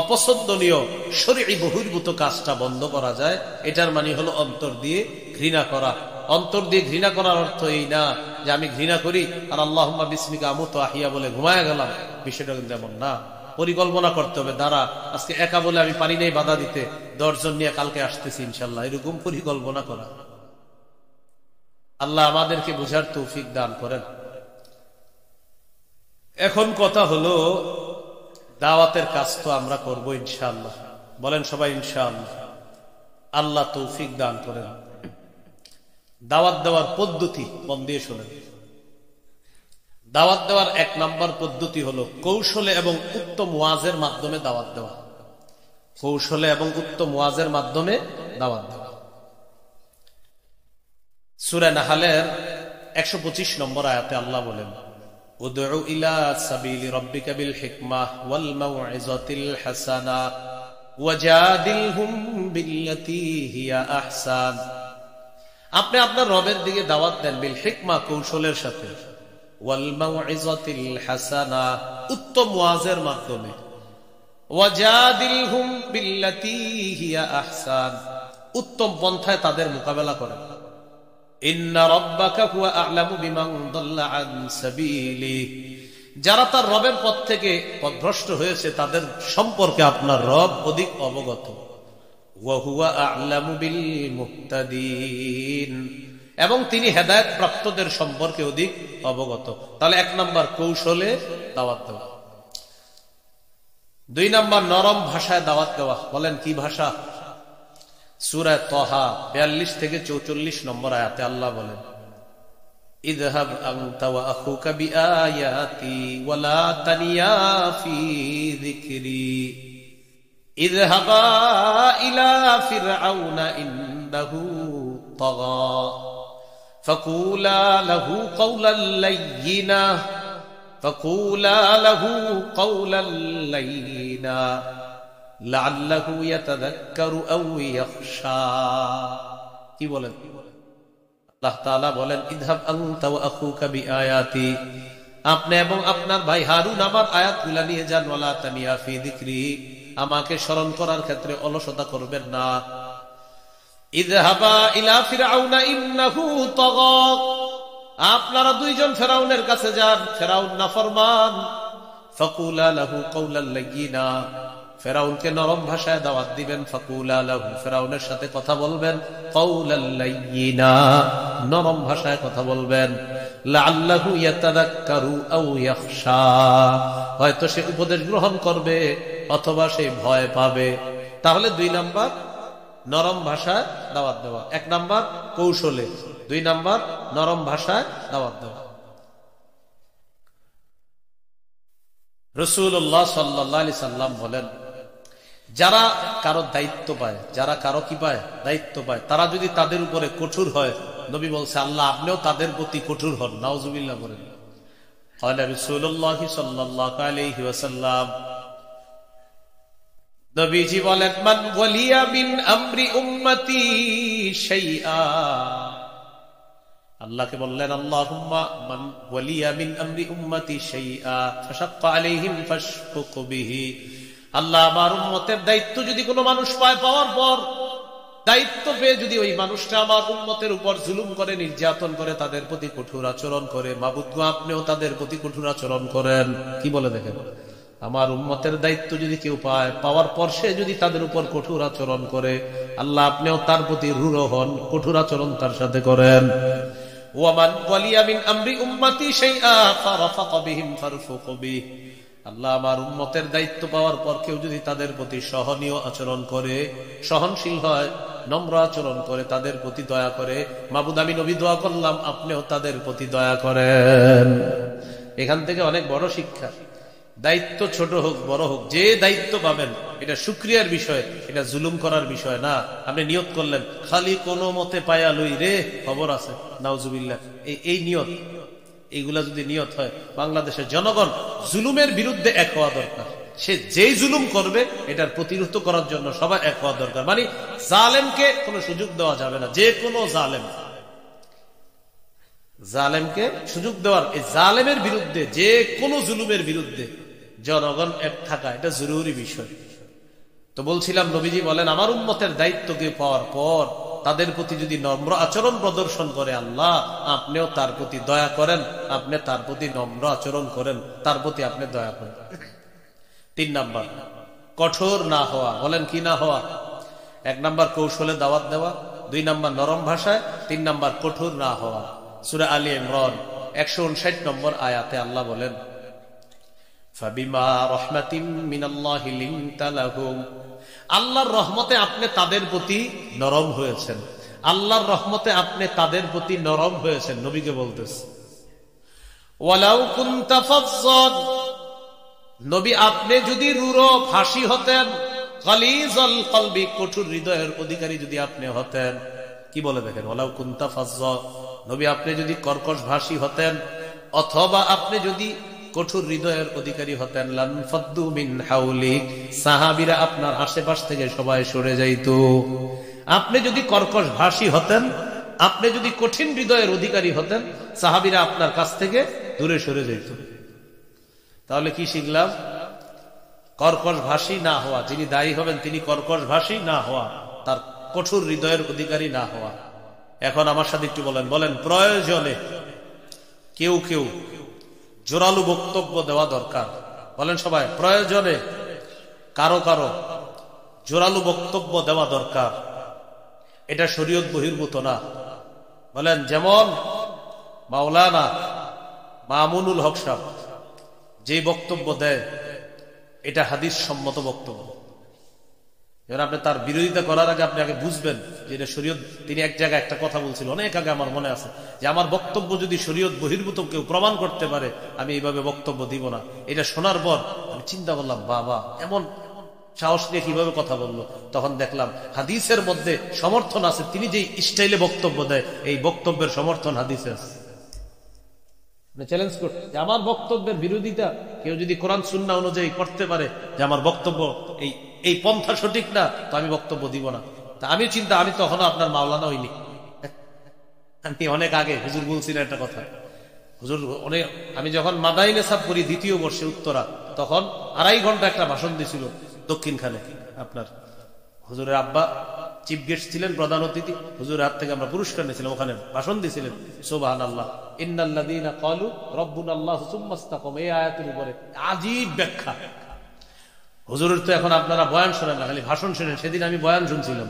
অপছন্দনীয় শরীয়ী বহির্ভূত কাজটা বন্ধ করা যায়। এটার মানে হলো অন্তর দিয়ে ঘৃণা করা। অন্তর দিয়ে ঘৃণা করার অর্থ এই না যে আমি ঘৃণা করি আর আল্লাহুম্মা বিসমিকা আমুতু আহিয়া বলে ঘুমায় গেলাম। বিষয়টা কিন্তু এমন না। পরিকল্পনা করতে হবে, দাঁড়া আজকে একা বলে আমি পারি নাই বাধা দিতে, 10 জন নিয়ে কালকে আসতেছি ইনশাল্লাহ, এরকম পরিকল্পনা করা। আল্লাহ আমাদেরকে বুঝার তৌফিক দান করেন। এখন কথা হলো, দাওয়াতের কাজ তো আমরা করব ইনশাআল্লাহ। বলেন সবাই ইনশাআল্লাহ। আল্লাহ তৌফিক দান করেন। দাওয়াত দেওয়ার পদ্ধতি মন দিয়ে শোনেন। দাওয়াত দেওয়ার 1 নম্বর পদ্ধতি হলো কৌশলে এবং উত্তম ওয়াজের মাধ্যমে দাওয়াত দেওয়া। কৌশলে এবং উত্তম ওয়াজের মাধ্যমে দাওয়াত দেওয়া। সূরা নাহলের 125 নম্বর আয়াতে আল্লাহ বলেন, উদউ ইলা সাবিলি রাব্বিকা বিল হিকমাহ ওয়াল মাউইযাতিল হাসানাহ ওয়াজাদিলহুম বিল্লাতী হিয়া আহসান। আপনি আপনার রবের দিকে দাওয়াত দেন বিল হিকমা, কৌশলের সাথে, ওয়াল মাউইযাতিল হাসানাহ, উত্তম ওয়াজের মাধ্যমে, ওয়াজাদিলহুম বিল্লাতী হিয়া আহসান, উত্তম পন্থায় তাদের মোকাবেলা করেন। ইন্না রাব্বাকা হুয়া আ'লামু বিমান দাল্লা আন সাবিলি, যারা তার রবের পথ থেকে পথভ্রষ্ট হয়েছে তাদের সম্পর্কে আপনার রব অধিক অবগত। ওয়া হুয়া আ'লামু বিল মুহতাদিন, এবং তিনি হেদায়েত প্রাপ্তদের সম্পর্কে অধিক অবগত। তাহলে 1 নম্বর কৌশলে দাওয়াত দেওয়া। 2 নম্বর নরম ভাষায় দাওয়াত দেওয়া। বলেন কি ভাষা? সূরা তাহা 42 থেকে 44 নম্বর আয়াতে আল্লাহ বলেন, ইযহাব আনতা ওয়া আখুকা বিআয়াতি ওয়া লা তানিয়া ফি যিকরি ইযহাবা ইলা ফিরআউনা ইন্নাহু তাগা ফাকুলা লাহু কাওলাল লাইয়িনা লাআল্লাহু ইয়াতাযাক্কারু আও ইয়াখশা। কি বলেন? আল্লাহ তাআলা বলেন, ইযহাব আনতা ওয়া আখুকা বিআয়াতি, আপনি এবং আপনার ভাই হারুন আমার আয়াতগুলো নিয়ে যান, ওয়ালা তানিয়া ফি যিকরি, আমাকে স্মরণ করার ক্ষেত্রে অলসতা করবেন না। ইযহাবা ইলা ফিরআউনা ইন্নাহু তাগা, আপনারা 2 জন ফেরাউনের কাছে যান, ফেরাউন নাফরমান। ফাকুলা লাহু কাওলাল লাইয়িনা, ফেরাউনকে নরম ভাষায় দাওয়াত দিবেন। ফাকুলা লাহু, ফেরাউনের সাথে কথা বলবেন। কাওলাল লাইয়িনা, নরম ভাষায় কথা বলবেন। লাআল্লাহু ইয়াতাযাক্কারু আও ইয়াখশা, হয়তো সে উপদেশ গ্রহণ করবে অথবা সে ভয় পাবে। তাহলে 2 নাম্বার নরম ভাষায় দাওয়াত দেওয়া, 1 নাম্বার কৌশলে, 2 নাম্বার নরম ভাষায় দাওয়াত দেওয়া। রাসূলুল্লাহ সাল্লাল্লাহু আলাইহি সাল্লাম বলেন, যারা কারো দায়িত্ব পায়, যারা কারো কি পায়, দায়িত্ব পায়, তারা যদি তাদের উপরে কঠোর হয়, নবী বলছে আল্লাহ আপনিও তাদের প্রতি কঠোর হন। নাউজুবিল্লাহ বলেন। ক্বালা রাসূলুল্লাহ সাল্লাল্লাহু আলাইহি ওয়াসাল্লাম, নবীজি বলেন, মান ওয়ালিয়া মিন আমরি উম্মতি শাইআ, আল্লাহকে বললেন আল্লাহুম্মা মান ওয়ালিয়া মিন আমরি উম্মতি শাইআ ফাশাক্কা আলাইহিম ফাশফুক বিহি, আল্লাহ আমার উম্মতের দায়িত্ব যদি কোনো মানুষ পায়, পাওয়ার পর দায়িত্ব পেয়ে যদি ওই মানুষটা আমার উম্মতের উপর জুলুম করে, নির্যাতন করে, তাদের প্রতি কঠোর আচরণ করে, মাবুদ গো আপনিও তাদের প্রতি কঠোর আচরণ করেন। কি বলে দেখেন, আমার উম্মতের দায়িত্ব যদি কেউ পায়, পাওয়ার পর সে যদি তাদের উপর কঠোর আচরণ করে, আল্লাহ আপনিও তার প্রতি রূঢ় হন, কঠোর আচরণ তার সাথে করেন। ওয়ামান ওয়ালিয়া মিন আমরি উম্মতি শাইআ ফারাফাকা বিহিম ফারফুক বিহি, আল্লাহ আমার উম্মতের দায়িত্ব পাওয়ার পর কেউ যদি তাদের প্রতি সহনীয় আচরণ করে, সহনশীল হয়, নম্র আচরণ করে, তাদের প্রতি দয়া করে, মাবুদ আমি নবী দোয়া করলাম আপনিও তাদের প্রতি দয়া করেন। এখান থেকে অনেক বড় শিক্ষা। দায়িত্ব ছোট হোক বড় হোক, যে দায়িত্ব পাবেন এটা শুকরিয়ার বিষয়, এটা জুলুম করার বিষয় না। আপনি নিয়ত করলেন খালি কোনো মতে পায়া লই রে, খবর আছে, নাউজুবিল্লাহ, এই নিয়ত, এইগুলা যদি নিয়ত হয়, বাংলাদেশের জনগণ জুলুমের বিরুদ্ধে এক হওয়া দরকার। সে যেই জুলুম করবে এটার প্রতিরোধ করার জন্য সবাই এক হওয়া দরকার। মানে জালেমকে কোনো সুযোগ দেওয়া যাবে না, যে কোনো জালেমকে সুযোগ দেওয়ার, এই জালেমের বিরুদ্ধে, যে কোনো জুলুমের বিরুদ্ধে জনগণ এক থাকা এটা জরুরি বিষয়। তো বলছিলাম, নবীজি বলেন আমার উম্মতের দায়িত্বকে পাওয়ার পর তাদের প্রতি যদি নম্র আচরণ প্রদর্শন করে, আল্লাহ আপনিও তার প্রতি দয়া করেন, আপনি তার প্রতি নম্র আচরণ করেন, তার প্রতি আপনি দয়া করেন। 3 নাম্বার কঠোর না হওয়া। বলেন কি না হওয়া? 1 নাম্বার কৌশলে দাওয়াত দেওয়া, 2 নাম্বার নরম ভাষায়, 3 নাম্বার কঠোর না হওয়া। সূরা আলী ইমরান 159 নম্বর আয়াতে আল্লাহ বলেন, ফাবিমা রাহমাতিম মিনাল্লাহি লিনতা লাহুম, আল্লাহর রহমতে আপনি তাদের প্রতি নরম হয়েছেন, আল্লাহর রহমতে আপনি তাদের প্রতি নরম হয়েছেন। নবীকে বলতেছে, ওয়ালাউ কুনতা ফাজ্জান, নবী আপনি যদি রূঢ় ভাষী হতেন, গালিজাল কলবি, কঠোর হৃদয়ের অধিকারী যদি আপনি হতেন। কি বলে দেখেন, ওয়ালাউ কুনতা ফাজ্জান, নবী আপনি যদি কর্কশ ভাষী হতেন, অথবা আপনি যদি কঠোর হৃদয়ের অধিকারী হতেন, লানফাদ্দু মিন হাওলিক, সাহাবীরা আপনার আশেপাশ থেকে সবাই সরে যাইত। আপনি যদি কর্কশ ভাষী হতেন, আপনি যদি কঠিন হৃদয়ের অধিকারী হতেন, সাহাবীরা আপনার কাছ থেকে দূরে সরে যাইত। তাহলে কি শিখলাম? কর্কশ ভাষী না হওয়া, যিনি দায়ী হবেন তিনি কর্কশ ভাষী না হওয়া, তার কঠোর হৃদয়ের অধিকারী না হওয়া। এখন আমার সাথে একটু বলেন প্রয়োজনে কেউ কেউ জোরালো বক্তব্য দেওয়া দরকার। বলেন সবাই, প্রয়োজনে কারো কারো জোরালো বক্তব্য দেওয়া দরকার। এটা শরীয়ত বহির্ভূত না। বলেন যেমন মাওলানা মামুনুল হক সাহেব যে বক্তব্য দেয় এটা হাদিস সম্মত বক্তব্য। এবার আপনি তার বিরোধিতা করার আগে আপনি আগে বুঝবেন যে এটা শরীয়ত। তিনি এক জায়গায় একটা কথা বলছিল অনেক আগে, আমার মনে আছে, যে আমার বক্তব্য যদি শরীয়ত বহির্ভূত কেউ প্রমাণ করতে পারে আমি এইভাবে বক্তব্য দিব না। এটা শোনার পর আমি চিন্তা করলাম, বাবা এমন সাহস নিয়ে কিভাবে কথা বললো। তখন দেখলাম হাদিসের মধ্যে সমর্থন আছে, তিনি যে স্টাইলে বক্তব্য দেয় এই বক্তব্যের সমর্থন হাদিসে আছে। চ্যালেঞ্জ করতে যে আমার বক্তব্যের বিরোধিতা কেউ যদি কোরআন সুন্নাহ অনুযায়ী করতে পারে যে আমার বক্তব্য এই পন্থা সঠিক না, তো আমি বক্তব্য দিব না। তা আমি চিন্তা, আমি তখনও আপনার মাওলানা হইনি, আমি অনেক আগে হুজুর বলছিলেন একটা কথা। হুজুর অনেক, আমি যখন মাদাইনে সাব করি দ্বিতীয় বর্ষে উত্তরা, তখন 2.5 ঘন্টা একটা ভাষণ দিছিল দক্ষিণখানে। আপনার হুজুরের আব্বা চিফ গেস্ট ছিলেন, প্রধান অতিথি। হুজুরের হাত থেকে আমরা পুরস্কার নিয়েছিলাম, ওখানে ভাষণ দিয়েছিলেন সুবহানাল্লাহ, ইন্নাল্লাযীনা ক্বালু রাব্বুনাল্লাহু সুম্মা ইসতাকামু, এই আয়াতের উপরে আজীব ব্যাখ্যা। হুজুরের তো এখন আপনারা বয়ান শোনেন না, খালি ভাষণ শোনেন। সেদিন আমি বয়ান শুনছিলাম,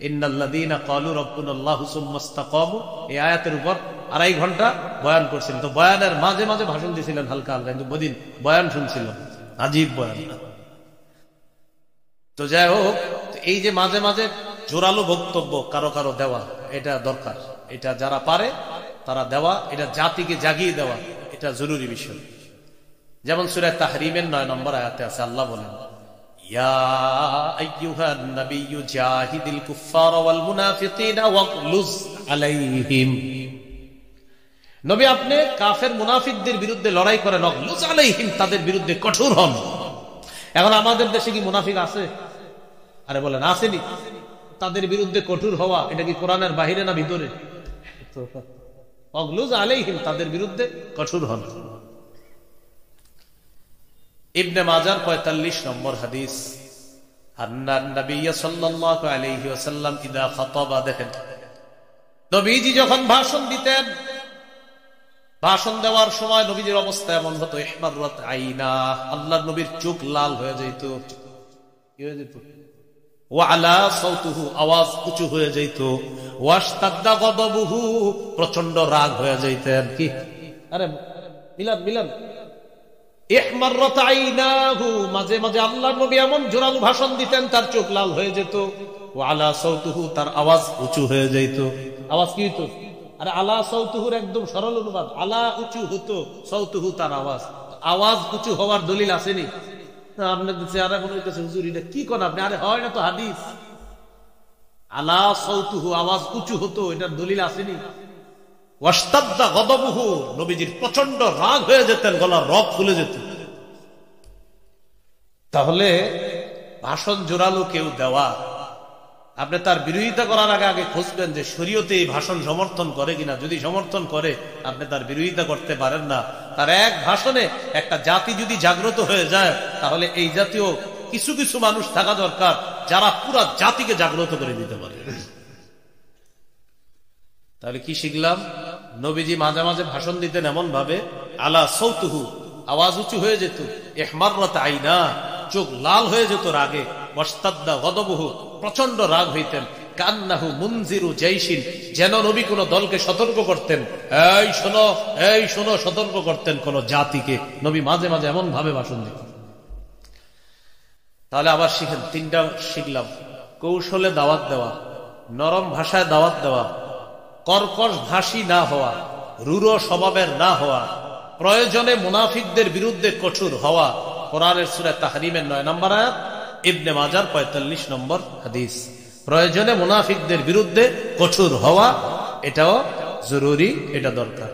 ইন্নাল্লাযীনা ক্বালু রাব্বুনাল্লাহু সুম্মা ইসতাকামু, এই আয়াতের উপর 2.5 ঘন্টা বয়ান করছিলেন। তো বয়ানের মাঝে মাঝে ভাষণ দিয়েছিলেন হালকা হালকা, কিন্তু ওদিন বয়ান শুনছিলাম, আজীব বয়ান। তো যাই হোক, এই যে মাঝে মাঝে জোরালো বক্তব্য কারো কারো দেওয়া, এটা দরকার। এটা যারা পারে তারা দেওয়া, এটা জাতিকে জাগিয়ে দেওয়া, এটা জরুরি বিষয়। যেমন সূরা তাহরিমের 9 নম্বর আয়াতে আছে, আল্লাহ বলেন, ইয়া আইয়ুহান নাবিয়্যু জাহিদিল কুফফারা ওয়াল মুনাফিকিনা ওয়াগলুজ আলাইহিম। নবী আপনি কাফের মুনাফিকদের বিরুদ্ধে লড়াই করেন, ওয়াগলুজ আলাইহিম, তাদের বিরুদ্ধে কঠোর হন। এখন আমাদের দেশে কি মুনাফিক আছে? আরে বলেন আসেনি? তাদের বিরুদ্ধে কঠোর হওয়া এটা কি কোরআনের বাহিরে না ভিতরে? ওয়াগলুজ আলাইহিম, তাদের বিরুদ্ধে কঠোর হন। ইবনে মাজার 45 নম্বর হাদিস, আন্নান নবী সাল্লাল্লাহু আলাইহি ওয়াসাল্লাম ইদা খাতাবা, দেখেন নবীজি যখন ভাষণ দিতেন, ভাষণ দেওয়ার সময় নবীজির অবস্থা এমন হতো, ইহমাররাত আইনা, আল্লাহর নবীর চোখ লাল হয়ে যেত। কি হয়ে যেত? ওয়া আলা সাউতুহু, আওয়াজ উঁচু হয়ে যেত। ওয়াশতাদ্দা গদবুহু, প্রচন্ড রাগ হয়ে যেতেন। কি? আরে মিলান মিলান, ইহমাররাত আইনাহু, মাঝে মাঝে আল্লাহর নবী এমন জোরালো ভাষণ দিতেন তার চোখ লাল হয়ে যেত। ওয়া আলা সাউতুহু, তার আওয়াজ উঁচু হয়ে যেত। আওয়াজ কি হতো? আরে আলা সৌতুহুর একদম সরল অনুবাদ, আলা উঁচু হতো, সৌতুহু তার আওয়াজ। আওয়াজ উঁচু হওয়ার দলিল আসেনি? আপনার চেহারা মনে হইতেছে হুজুর এটা কি কোন আপনি? আরে হয় না তো হাদিস, আলা সৌতুহু, আওয়াজ উঁচু হতো, এটার দলিল আসেনি? ওয়াশতাদ্দা গদবুহু, নবীজির প্রচন্ড রাগ হয়ে যেতেন, গলার রগ ফুলে যেত। তাহলে ভাষণ জোরালো কেউ দেওয়া, আপনি তার বিরোধিতা করার আগে আগে খুঁজবেন যে শরীয়তে এই ভাষণ সমর্থন করে কিনা। যদি সমর্থন করে আপনি তার বিরোধিতা করতে পারেন না। তার এক ভাষণে একটা জাতি যদি জাগ্রত হয়ে যায়, তাহলে এই জাতীয় কিছু কিছু মানুষ থাকা দরকার যারা পুরা জাতিকে জাগ্রত করে দিতে পারে। তাহলে কি শিখলাম? নবীজি মাঝে মাঝে ভাষণ দিতেন এমন ভাবে, আলা সৌতুহু, আওয়াজ উঁচু হয়ে যেত। ইহমাররাত আইনা, চোখ লাল হয়ে যেত রাগে। ওয়াশতাদ্দা গদবুহু, প্রচন্ড রাগ হইতেন। কান্নাহু মুনজিরু জাইশিন, যেন নবী কোন দলকে সতর্ক করতেন, এই শোনো, এই শোনো, সতর্ক করতেন কোন জাতিকে। নবী মাঝে মাঝে এমন ভাবে ভাষণ দিতেন। তাহলে আবার শিখেন, 3টা শিখলাম। কৌশলে দাওয়াত দেওয়া, নরম ভাষায় দাওয়াত দেওয়া, কর্কশ ভাষী না হওয়া, রূঢ় স্বভাবের না হওয়া, প্রয়োজনে মুনাফিকদের বিরুদ্ধে কঠোর হওয়া। কোরআনের সূরা তাহরিমের 9 নম্বর আয়াত, ইবনে মাজার 45 নম্বর হাদিস। প্রয়োজনে মুনাফিকদের বিরুদ্ধে কঠোর হওয়া, এটাও জরুরি, এটা দরকার।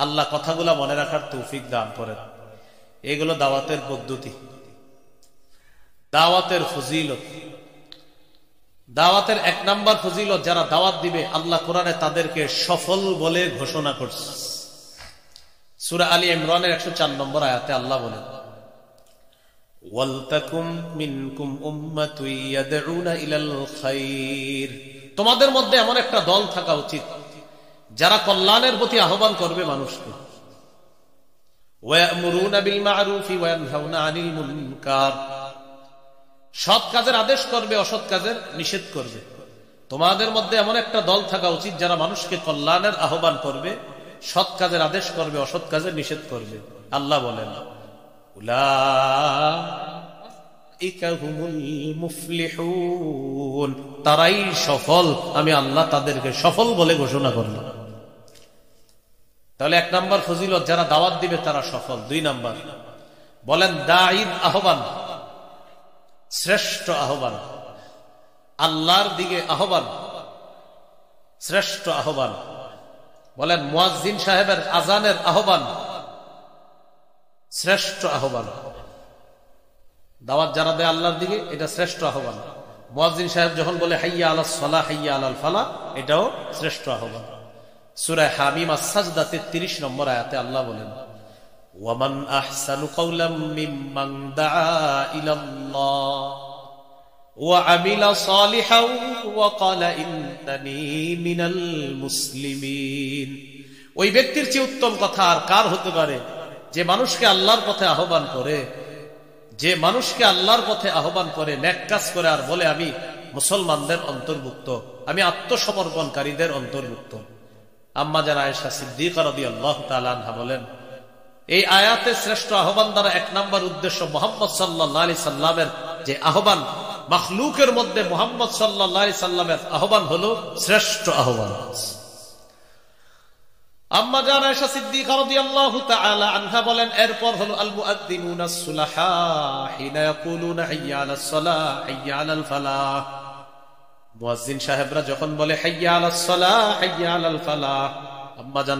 আল্লাহ কথাগুলো মনে রাখার তৌফিক দান করেন। এগুলো দাওয়াতের পদ্ধতি, দাওয়াতের ফজিলত। দাওয়াতের 1 নম্বর ফজিলত, যারা দাওয়াত দিবে আল্লাহ কোরআনে তাদেরকে সফল বলে ঘোষণা করছে। সূরা আলী ইমরানের 104 নম্বর আয়াতে আল্লাহ বলেন, ওয়ালতাকুম মিনকুম উম্মাতুন ইয়াদউনা ইলাল খায়র, তোমাদের মধ্যে এমন একটা দল থাকা উচিত যারা কল্যাণের প্রতি আহ্বান করবে মানুষকে। ওয়ায়ামুরুনা বিল মা'রুফি ওয়া ইয়ানহাউনা আনিল মুনকার, সৎ কাজের আদেশ করবে, অসৎ কাজের নিষেধ করবে। তোমাদের মধ্যে এমন একটা দল থাকা উচিত যারা মানুষকে কল্যাণের আহ্বান করবে, সৎ কাজের আদেশ করবে, অসৎ কাজের নিষেধ করবে। আল্লাহ বলেন উলাইকা হুমুল মুফলিহুন, তারাই সফল, আমি আল্লাহ তাদেরকে সফল বলে ঘোষণা করলাম। তাহলে 1 নম্বর ফজিলত, যারা দাওয়াত দিবে তারা সফল। 2 নম্বর বলেন দাঈর আহ্বান, শ্রেষ্ঠ আহ্বান, আল্লাহর দিকে আহ্বান, শ্রেষ্ঠ আহ্বান। বলেন মুয়াজ্জিন সাহেবের আজানের আহ্বান, শ্রেষ্ঠ আহ্বান। দাওয়াত যারা দেয় আল্লাহর দিকে, এটা শ্রেষ্ঠ আহ্বান। মুয়াজ্জিন সাহেব যখন বলে হাইয়া আলাস সালাহ, হাইয়া আলাল ফালাহ, এটাও শ্রেষ্ঠ আহ্বান। সূরা হামিম আস-সাজদা 33 নম্বর আয়াতে আল্লাহ বলেন ওয়ামান আহসানু কাওলাম মিম্মান দাআ ইলাল্লাহ ওয়া আমিলা সালিহান ওয়া ক্বালা ইন্নানী মিনাল মুসলিমিন। ওই ব্যক্তির চেয়ে উত্তম কথা আর কার হতে পারে যে মানুষকে আল্লাহর পথে আহ্বান করে, যে মানুষকে আল্লাহর পথে আহ্বান করে, নেক কাজ করে আর বলে আমি মুসলমানদের অন্তর্ভুক্ত, আমি আত্মসমর্পণকারীদের অন্তর্ভুক্ত। আম্মা জান আয়েশা সিদ্দিকা রাদিয়াল্লাহু তাআলা আনহা বলেন এই আয়াতে শ্রেষ্ঠ আহ্বান দ্বারা 1 নম্বর উদ্দেশ্য মুহাম্মদ সাল্লাল্লাহু আলাইহি সাল্লামের যে আহ্বান, মাখলুকের মধ্যে মুহাম্মদ সাল্লাল্লাহু আলাইহি সাল্লামের আহ্বান হলো শ্রেষ্ঠ আহ্বান। আম্মা জান আয়েশা সিদ্দিকা রাদিয়াল্লাহু তাআলা আনহা বলেন এরপর হলো আল মুআদ্দিনুনাস সুলাহা হিনা ইয়াকুলুনা হাইয়া আলাস সালাহ হাইয়া আলাল ফালাহ। মুয়াজ্জিন সাহেবরা যখন বলে হাইয়া আলাস সালাহ হাইয়া আলাল ফালাহ, আম্মা জান